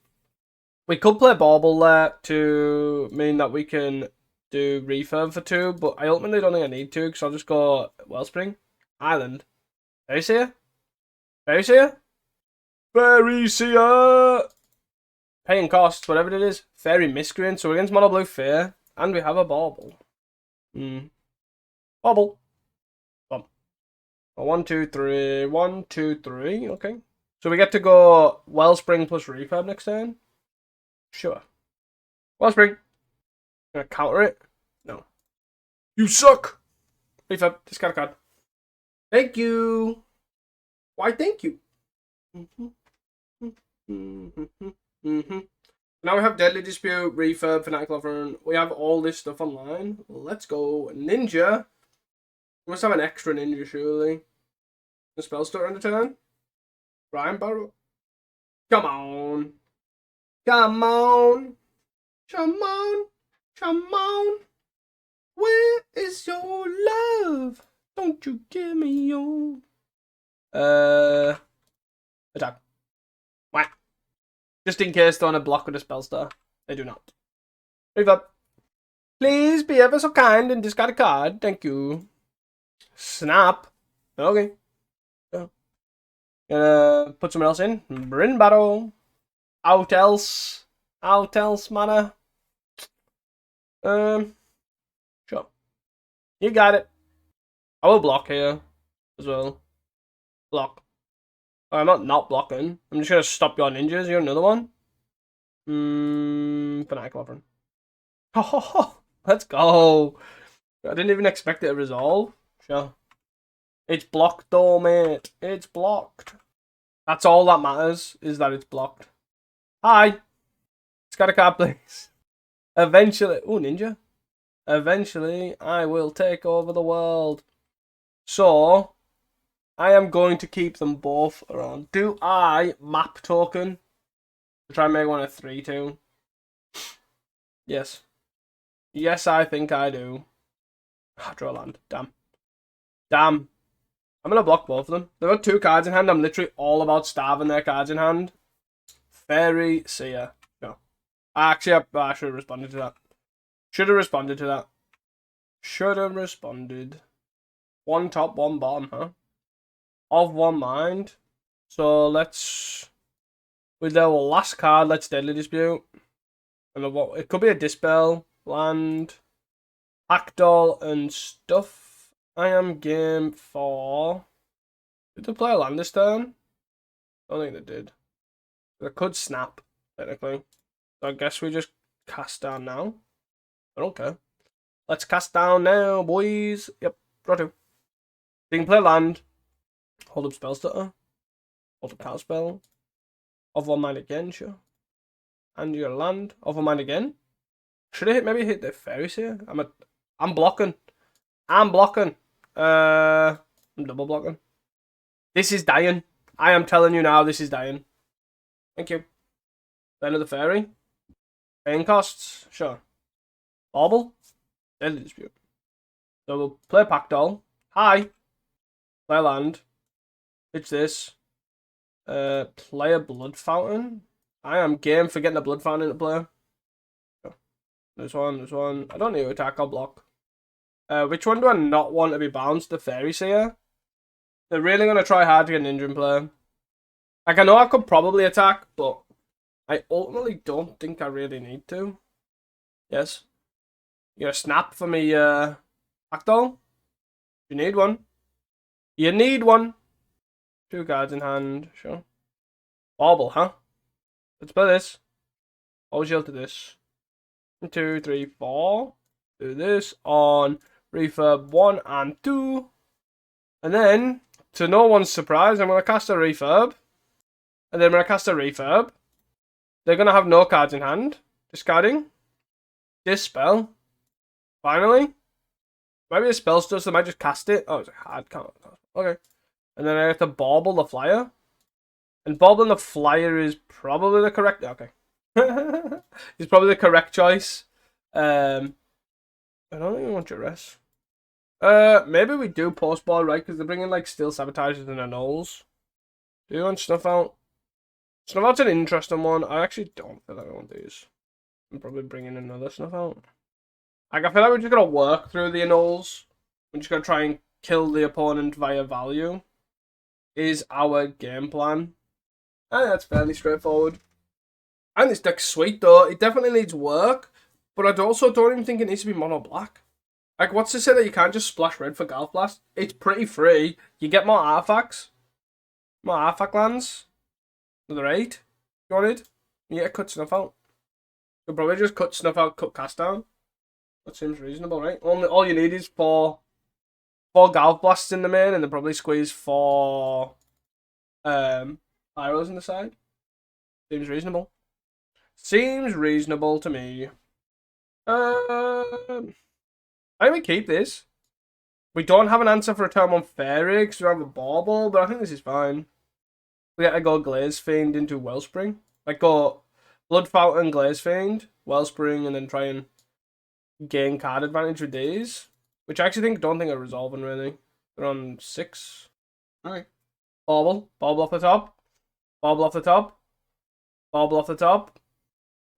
Speaker 1: We could play Bauble there to mean that we can do Refurb for 2, but I ultimately don't think I need to, because I'll just go Wellspring. Island. Fairyseer? Paying costs, whatever it is. Fairy Miscreant. So we're against Mono Blue Fear. And we have a Bauble. Bauble. Bum. 1, 2, 3. 1, 2, 3. Okay. So we get to go Wellspring plus Refurb next turn? Sure. Wellspring. Gonna counter it? No. You suck! Refurb. Discard a card. Thank you! Why thank you? Now we have Deadly Dispute, Refurb, Fanatical Offering. We have all this stuff online. Let's go. Ninja. We must have an extra ninja, surely. The spell starter on the turn. Brian Barrow. Come on. Come on. Come on. Come on. Where is your love? Don't you give me your... Attack. Whack. Just in case they want to block with a spell star. They do not. Refurb. Please be ever so kind and discard a card. Thank you. Snap. Okay. Gonna put someone else in. Bryn Battle. Out else. Mana. Sure. You got it. I will block here as well. Block. I'm not blocking. I'm just gonna stop your ninjas. You're another one. Fanatical Offering. Oh, let's go. I didn't even expect it to resolve. Sure. It's blocked though, mate. It's blocked. That's all that matters, is that it's blocked. Hi. It's got a card, please. Eventually. Oh, ninja. Eventually, I will take over the world. So, I am going to keep them both around. Do I map token to try and make one a 3-2? Yes. Yes, I think I do. Ah, draw land. Damn. Damn. I'm gonna block both of them. They've got 2 cards in hand. I'm literally all about starving their cards in hand. Fairy Seer. No. Actually, I should have responded to that. Should have responded to that. Should have responded. 1 top, 1 bottom, huh? Of 1 mind. So let's... With their last card, let's Deadly Dispute. And it could be a Dispel, land, Hackdoll, and stuff. I am game for... Did they play a land this turn? I don't think they did. They could snap, technically. So I guess we just cast down now. I don't care. Let's cast down now, boys. Yep, draw 2. You can play land. Hold up spell stutter. Hold up counter spell. Of 1 mind again, sure. And your land. Of 1 mind again. Should I maybe hit the fairies here? I'm blocking. I'm blocking. I'm double blocking. This is dying. I am telling you now, this is dying. Thank you. End of the fairy. Paying costs, sure. Bauble. Deadly Dispute. So we'll play Pack Doll. Hi. Play land. Pitch this. Play a Blood Fountain. I am game for getting a Blood Fountain into play. This one. I don't need to attack, I'll block. Which one do I not want to be bounced? The Fairy Seer. They're really going to try hard to get an Ninja in play. Like, I know I could probably attack, but I ultimately don't think I really need to. Yes. You got a snap for me, Hackdoll? You need one. You need one. 2 cards in hand, sure. Bauble, huh? Let's play this. Always yield to this. 1, 2, 3, 4. Do this on refurb 1 and 2. And then, to no one's surprise, I'm going to cast a refurb. And then I'm going to cast a refurb. They're going to have no cards in hand. Discarding. Dispel. Finally. Maybe a spell stuff, so I might just cast it. Oh, it's a hard count. Okay. And then I have to bauble the flyer. And baubling the flyer is probably the correct... Okay. It's probably the correct choice. I don't even want duress. Maybe we do post ball, right? Because they're bringing like Steel Sabotagers and Anoles. Do you want Snuff Out? Snuff Out's an interesting one. I actually don't feel like I want these. I'm probably bringing another Snuff Out. Like, I feel like we're just gonna work through the Anoles. We're just gonna try and kill the opponent via value. Is our game plan. I think that's fairly straightforward. I think this deck's sweet though. It definitely needs work, but I also don't even think it needs to be mono black. Like, what's to say that you can't just splash red for Golf Blast? It's pretty free. You get more artifacts. More artifact lands. Another 8. You wanted? Yeah, cut Snuff Out. You'll probably just cut Snuff Out, cut Cast Down. That seems reasonable, right? All you need is 4 Golf Blasts in the main, and then probably squeeze 4 arrows in the side. Seems reasonable. Seems reasonable to me. I think we keep this. We don't have an answer for a turn 1 Fairy because we don't have a Bauble, but I think this is fine. We gotta go Glaze Fiend into Wellspring. Like, go Blood Fountain, Glaze Fiend, Wellspring, and then try and gain card advantage with these. Which I actually don't think are resolving, really. They're on 6. Alright. Bauble. Bauble off the top. Bauble off the top. Bauble off the top.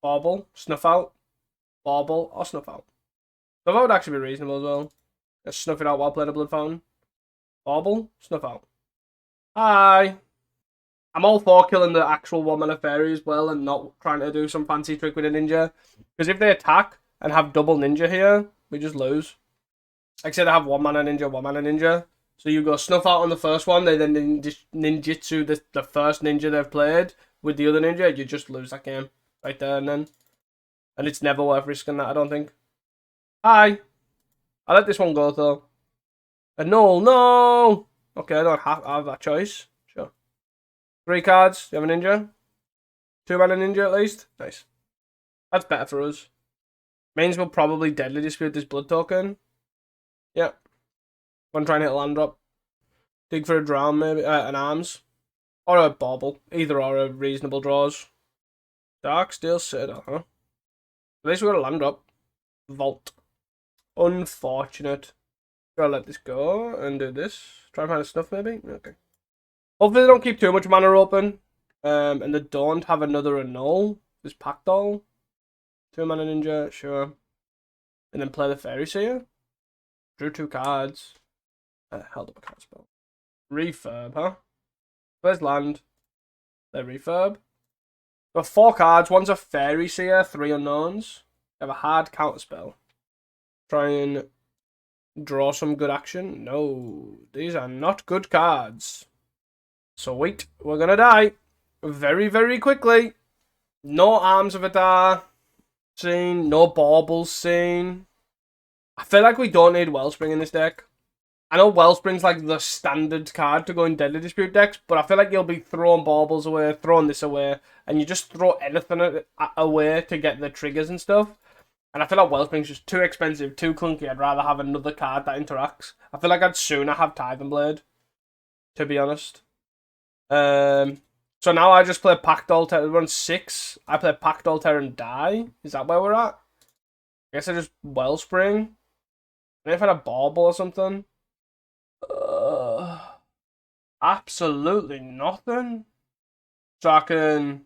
Speaker 1: Bauble. Snuff Out. Bauble or Snuff Out. Snuff Out would actually be reasonable as well. Just snuff it out while playing a Blood Fountain. Bauble. Snuff Out. Hi. I'm all for killing the actual 1-mana fairy as well and not trying to do some fancy trick with a ninja. Because if they attack and have double ninja here, we just lose. Like I said, I have 1-mana ninja, 1-mana ninja. So you go Snuff Out on the first one, they then ninjutsu the first ninja they've played with the other ninja, you just lose that game. Right there and then. And it's never worth risking that, I don't think. Hi. I let this one go though. No. Okay, I don't have that choice. Sure. 3 cards. You have a ninja? 2-mana ninja at least? Nice. That's better for us. Means we'll probably Deadly Dispute this blood token. Yeah. Want to try and hit a land drop. Dig for a drown maybe. An arms. Or a bauble. Either or are reasonable draws. Dark Steel Citadel, huh? At least we got a land drop. Vault. Unfortunate. Gotta let this go and do this. Try and find a snuff maybe? Okay. Hopefully they don't keep too much mana open. And they don't have another annul. This pack doll. 2 mana ninja, sure. And then play the fairy seer. Drew 2 cards. Held up a card spell. Refurb, huh? Where's land? Play refurb. Got 4 cards. One's a fairy seer, 3 unknowns. Have a hard counter spell. Try and draw some good action. No, these are not good cards. So wait, we're gonna die very, very quickly. No Arms of Adar seen. No Baubles seen. I feel like we don't need Wellspring in this deck. I know Wellspring's like the standard card to go in Deadly Dispute decks, but I feel like you'll be throwing Baubles away, throwing this away, and you just throw anything away to get the triggers and stuff. And I feel like Wellspring's just too expensive, too clunky. I'd rather have another card that interacts. I feel like I'd sooner have Tithe and Blade, to be honest. So now I just play Pact Alter. We're on 6. I play Pact Alter and die. Is that where we're at? I guess I just Wellspring. Maybe if I had a Bauble or something. Absolutely nothing. So I can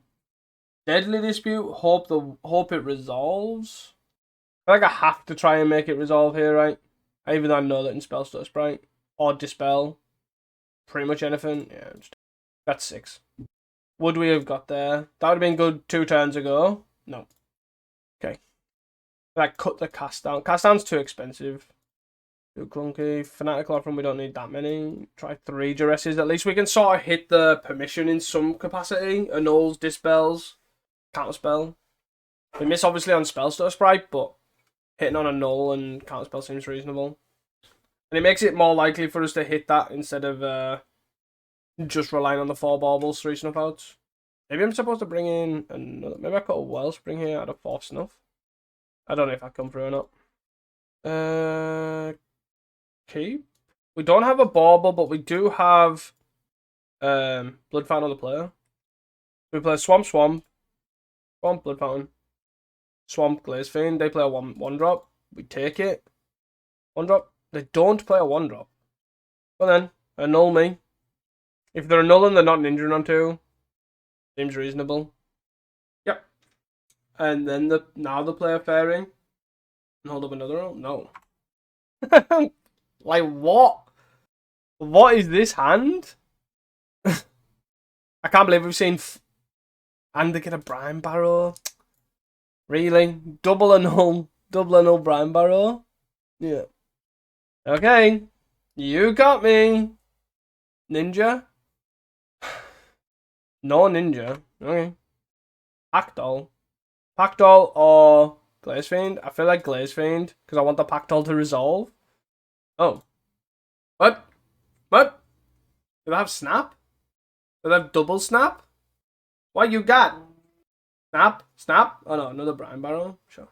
Speaker 1: Deadly Dispute. Hope it resolves. I feel like I have to try and make it resolve here, right? Even though I know that in Spellstutter Sprite or Dispel, pretty much anything. Yeah, that's 6. Would we have got there? That would have been good 2 turns ago. No. Okay. Like cut the cast down. Cast down's too expensive. Too clunky. Fanatical Offering, we don't need that many. Try 3 Duresses. At least we can sort of hit the permission in some capacity. Annuls, Dispels, Counterspell. We miss obviously on Spellstutter Sprite, but hitting on a null and Counterspell seems reasonable. And it makes it more likely for us to hit that instead of just relying on the 4 Baubles, 3 Snuff Outs. Maybe I'm supposed to bring in another. Maybe I got a Wellspring here out of 4 Snuff. I don't know if I come through or not. Keep. We don't have a Bauble, but we do have Blood Fountain on the player. We play Swamp, Blood Fountain, Swamp, Glaze Fiend. They play a 1-drop. We take it. 1-drop. They don't play a 1-drop. Well then, annul me. If they're annulling, they're not ninja on 2. Seems reasonable. Yep. And then now they play a fairy. And hold up another roll? No. Like what? What is this hand? I can't believe we've seen and they get a Brine Barrow. Really? Double annul Brine Barrow? Yeah. Okay. You got me. Ninja? No ninja. Okay. Pact Doll or Glaze Fiend? I feel like Glaze Fiend because I want the Pact Doll to resolve. Oh. What? What? Do they have Snap? Do they have double Snap? What you got? Snap? Snap? Oh no, another Brine Barrow? Sure.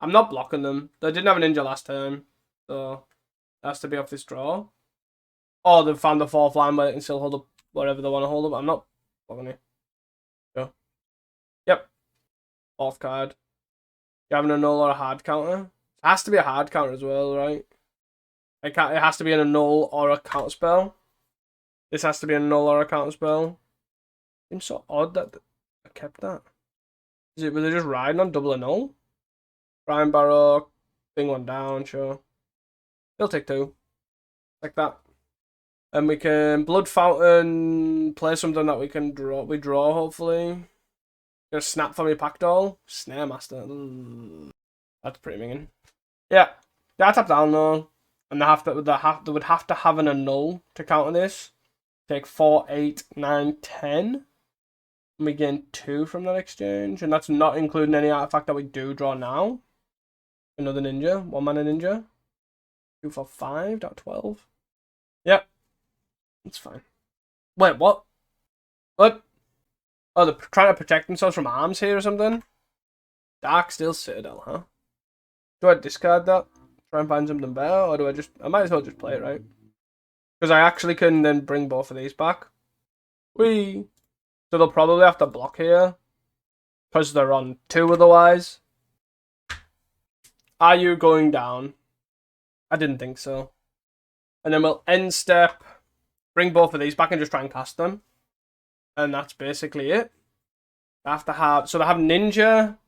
Speaker 1: I'm not blocking them. They didn't have a ninja last time. So, it has to be off this draw. Oh, they've found the 4th line where they can still hold up whatever they want to hold up. I'm not blocking it. Sure. Yep. 4th card. You having a null or a hard counter? It has to be a hard counter as well, right? It has to be a null or a counter spell. This has to be a null or a counter spell. Seems so odd that I kept that. Were they just riding on double null? Brine Barrow, thing 1 down, sure. They'll take 2. Like that. And we can Blood Fountain, play something that we can draw. We draw, hopefully. Gonna Snap for me Pack Doll. Snare Master. That's pretty minging. Yeah. Yeah, I tap down though. And they would have to have an annul to counter this. Take 4, 8, 9, 10. And we gain 2 from that exchange. And that's not including any artifact that we do draw now. Another ninja. 1 mana ninja. 2 for 5. Dot 12. Yep. That's fine. Wait, what? What? Oh, they're trying to protect themselves from arms here or something? Dark Steel Citadel, huh? Do I discard that? Try and find something better? Or do I just... I might as well just play it, right? Because I actually can then bring both of these back. Whee! So they'll probably have to block here. Because they're on 2 otherwise. Are you going down? I didn't think so. And then we'll end step, bring both of these back and just try and cast them. And that's basically it. I have to have, so they have ninja,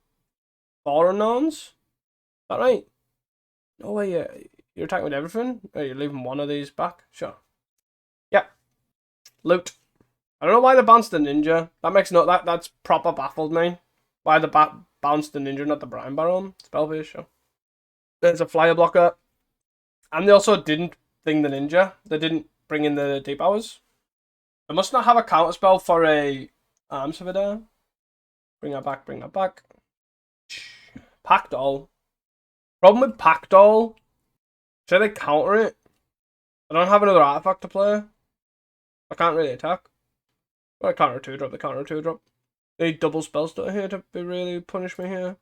Speaker 1: 4 unknowns. Is that right? No way, you're attacking with everything? Or you're leaving one of these back? Sure. Yep. Loot. I don't know why they bounced the ninja. That makes no, that's proper baffled me. Why they bounced the ninja, not the Brian Baron? Spellbase, sure. There's a flyer blocker. And they also didn't thing the ninja. They didn't bring in the deep hours. They must not have a counterspell for a arms over there. Bring that back, bring that back. Pack doll. Problem with pack doll, should they counter it? I don't have another artifact to play. I can't really attack. Well, I counter 2-drop, the counter 2-drop. They need double spell stutter here to be really punish me here.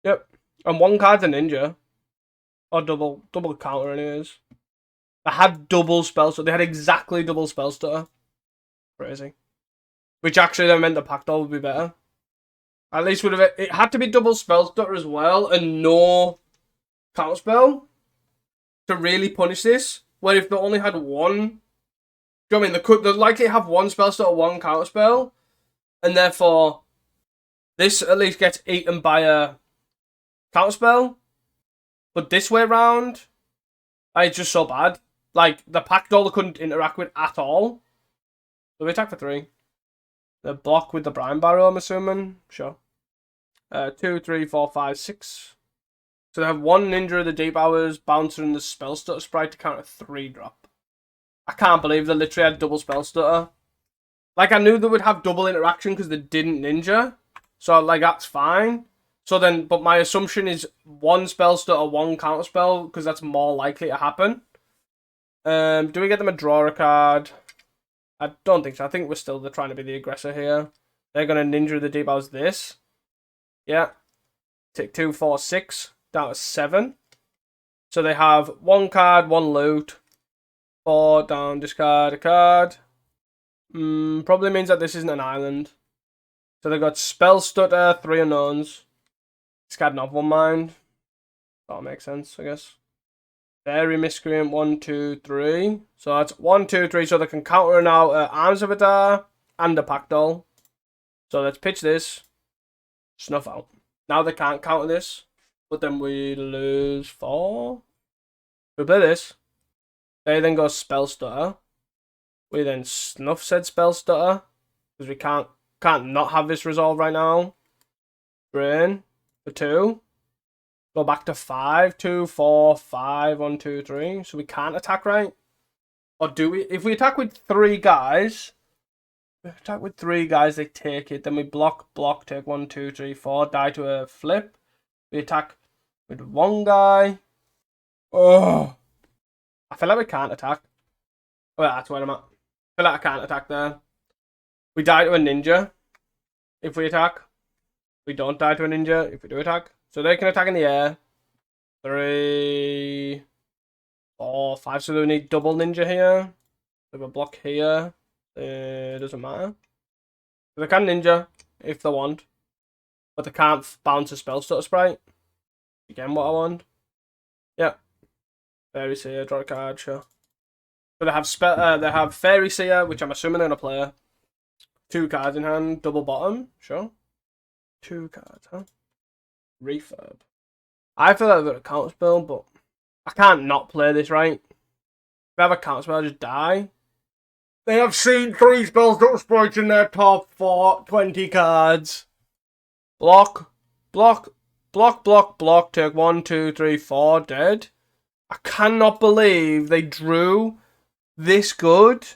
Speaker 1: Yep. And one card's a ninja. Or double counter anyways. I had double spell stutter. They had exactly double spell stutter. Crazy. Which actually then meant the pack doll would be better. At least would have it had to be double spell stutter as well and no counterspell to really punish this. Where if they only had one, do you know what I mean? They'd likely have one spell stutter, one counterspell, and therefore this at least gets eaten by a counterspell. But this way around, it's just so bad. Like the pack doll they couldn't interact with at all. So we attack for 3. The block with the Brian Barrow, I'm assuming. Sure. 2, 3, 4, 5, 6. So they have 1 ninja of the deep hours, bouncer, and the spell stutter sprite to counter 3-drop. I can't believe they literally had double spell stutter. Like I knew they would have double interaction because they didn't ninja. So like that's fine. So then, but my assumption is 1 spell stutter, 1 counter spell because that's more likely to happen. Do we get them a draw a card? I don't think so. I think they're trying to be the aggressor here. They're going to ninja the deep hours this. Yeah. Take 2, 4, 6. Down to 7. So they have 1 card, 1 loot. 4 down, discard a card. Probably means that this isn't an island. So they've got spell stutter, 3 unknowns. Discard not 1 mind. That'll make sense, I guess. Fairy miscreant 1, 2, 3. So that's 1, 2, 3. So they can counter now Arms of Adar and a pack doll. So let's pitch this. Snuff out. Now they can't counter this. But then we lose 4. We play this. They then go spell stutter. We then snuff said spell stutter. Because we can't not have this resolve right now. Drain for 2. Go back to 5, 2, 4, 5, 1, 2, 3. So we can't attack, right? Or do we? If we attack with 3 guys, they take it. Then we block, take 1, 2, 3, 4, die to a flip. We attack with 1 guy. Oh, I feel like we can't attack. Well, that's where I'm at. I feel like I can't attack there. We die to a ninja if we attack. We don't die to a ninja if we do attack. So they can attack in the air. 3, 4, 5. So we need double ninja here. We have a block here. It doesn't matter. So they can ninja if they want. But they can't bounce a spell stutter sprite. Again, what I want. Yeah. Fairy Seer, draw a card, sure. So they have Fairy Seer, which I'm assuming they're gonna play. 2 cards in hand, double bottom, sure. 2 cards, huh? Refurb. I feel like I've got a counter spell, but I can't not play this, right? If I have a counter spell, I just die. They have seen 3 spells that sprites in their top 20 cards. Block, block, block, block, block, take 1, 2, 3, 4, dead. I cannot believe they drew this good.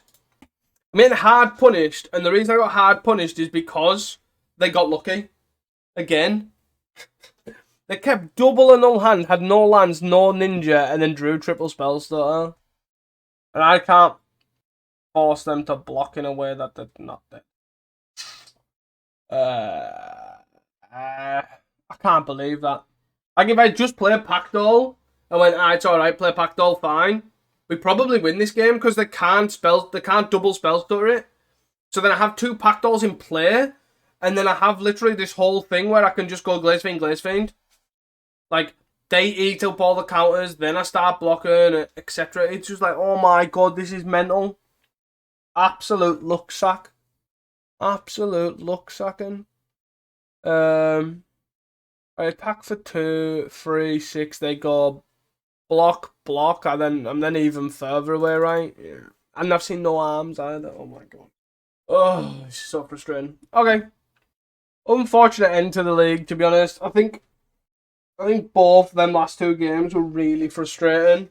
Speaker 1: I mean, hard punished, and the reason I got hard punished is because they got lucky. Again. They kept double a null hand, had no lands, no ninja, and then drew triple spell stutter. And I can't force them to block in a way that they're not dead. I can't believe that. Like, if I just play Pack Doll, I went, it's alright, play Pack Doll, fine. We probably win this game because they can't double spell stutter it. So then I have 2 Pack Dolls in play, and then I have literally this whole thing where I can just go Glaze Fiend, Glaze Fiend. Like, they eat up all the counters, then I start blocking, etc. It's just like, oh my god, this is mental. Absolute luck sack. Absolute luck sacking. I attack for 2, 3, 6. They go block, and then even further away, right? Yeah. And I've seen no arms either. Oh my god. Oh, it's so frustrating. Okay. Unfortunate end to the league, to be honest. I think both them last 2 games were really frustrating.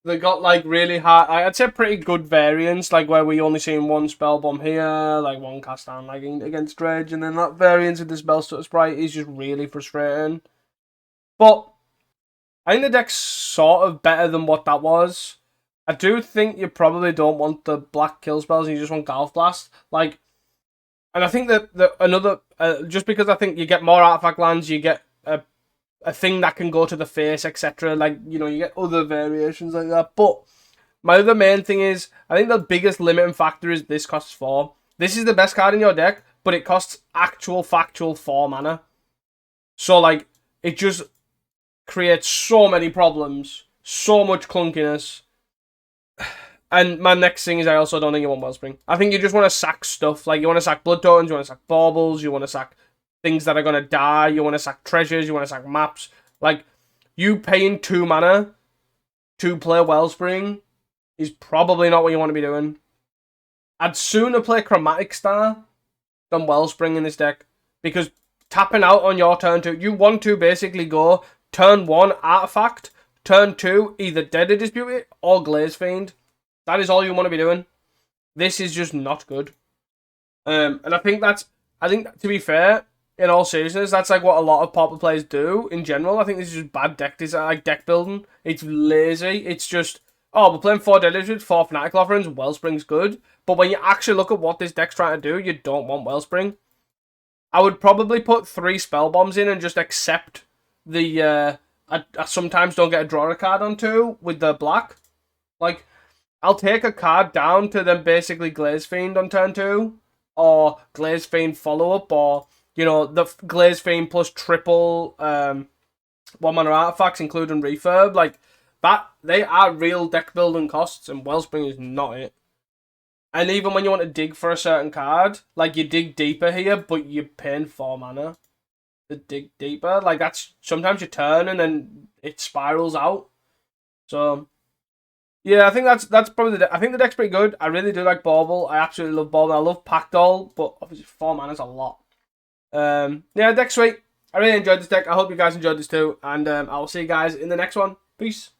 Speaker 1: They got like really hard. I'd say pretty good variance, like where we only seen one spell bomb here, like one cast down like against Dredge, and then that variance with the spell stutter sprite is just really frustrating. But I think the deck's sort of better than what that was. I do think you probably don't want the black kill spells and you just want Golf Blast. Like, and I think that another just because I think you get more artifact lands, you get a thing that can go to the face, etc. Like, you know, you get other variations like that. But my other main thing is, I think the biggest limiting factor is this costs 4. This is the best card in your deck, but it costs actual factual 4 mana. So, like, it just creates so many problems, so much clunkiness. And my next thing is I also don't think you want Wellspring. I think you just want to sack stuff. Like, you want to sack Blood Tokens, you want to sack Baubles, you want to sack things that are going to die, you want to sack treasures, you want to sack maps. Like, you paying 2 mana to play Wellspring is probably not what you want to be doing. I'd sooner play Chromatic Star than Wellspring in this deck. Because tapping out on your turn 2, you want to basically go turn 1 Artifact, turn 2 either Dead or Disputed or Glaze Fiend. That is all you want to be doing. This is just not good. And I think to be fair, in all seriousness, that's like what a lot of Pauper players do in general. I think this is just bad deck design, like deck building. It's lazy. It's just, oh, we're playing 4 Deadlists, 4 Fanatical Offerings, Wellspring's good. But when you actually look at what this deck's trying to do, you don't want Wellspring. I would probably put 3 Spell Bombs in and just accept the, I sometimes don't get a draw a card on 2 with the black. Like, I'll take a card down to then basically Glaze Fiend on turn 2, or Glaze Fiend follow-up, or, you know, the Glaze Fiend plus triple 1-mana artifacts, including Refurb. Like, that, they are real deck-building costs, and Wellspring is not it. And even when you want to dig for a certain card, like, you dig deeper here, but you're paying 4 mana to dig deeper. Like, that's, sometimes you turn and then it spirals out. So, yeah, I think that's probably the deck. I think the deck's pretty good. I really do like Bauble. I absolutely love Bauble. I love Packdoll, but obviously 4 mana's a lot. Yeah, deck's sweet. I really enjoyed this deck. I hope you guys enjoyed this too. And I will see you guys in the next one. Peace.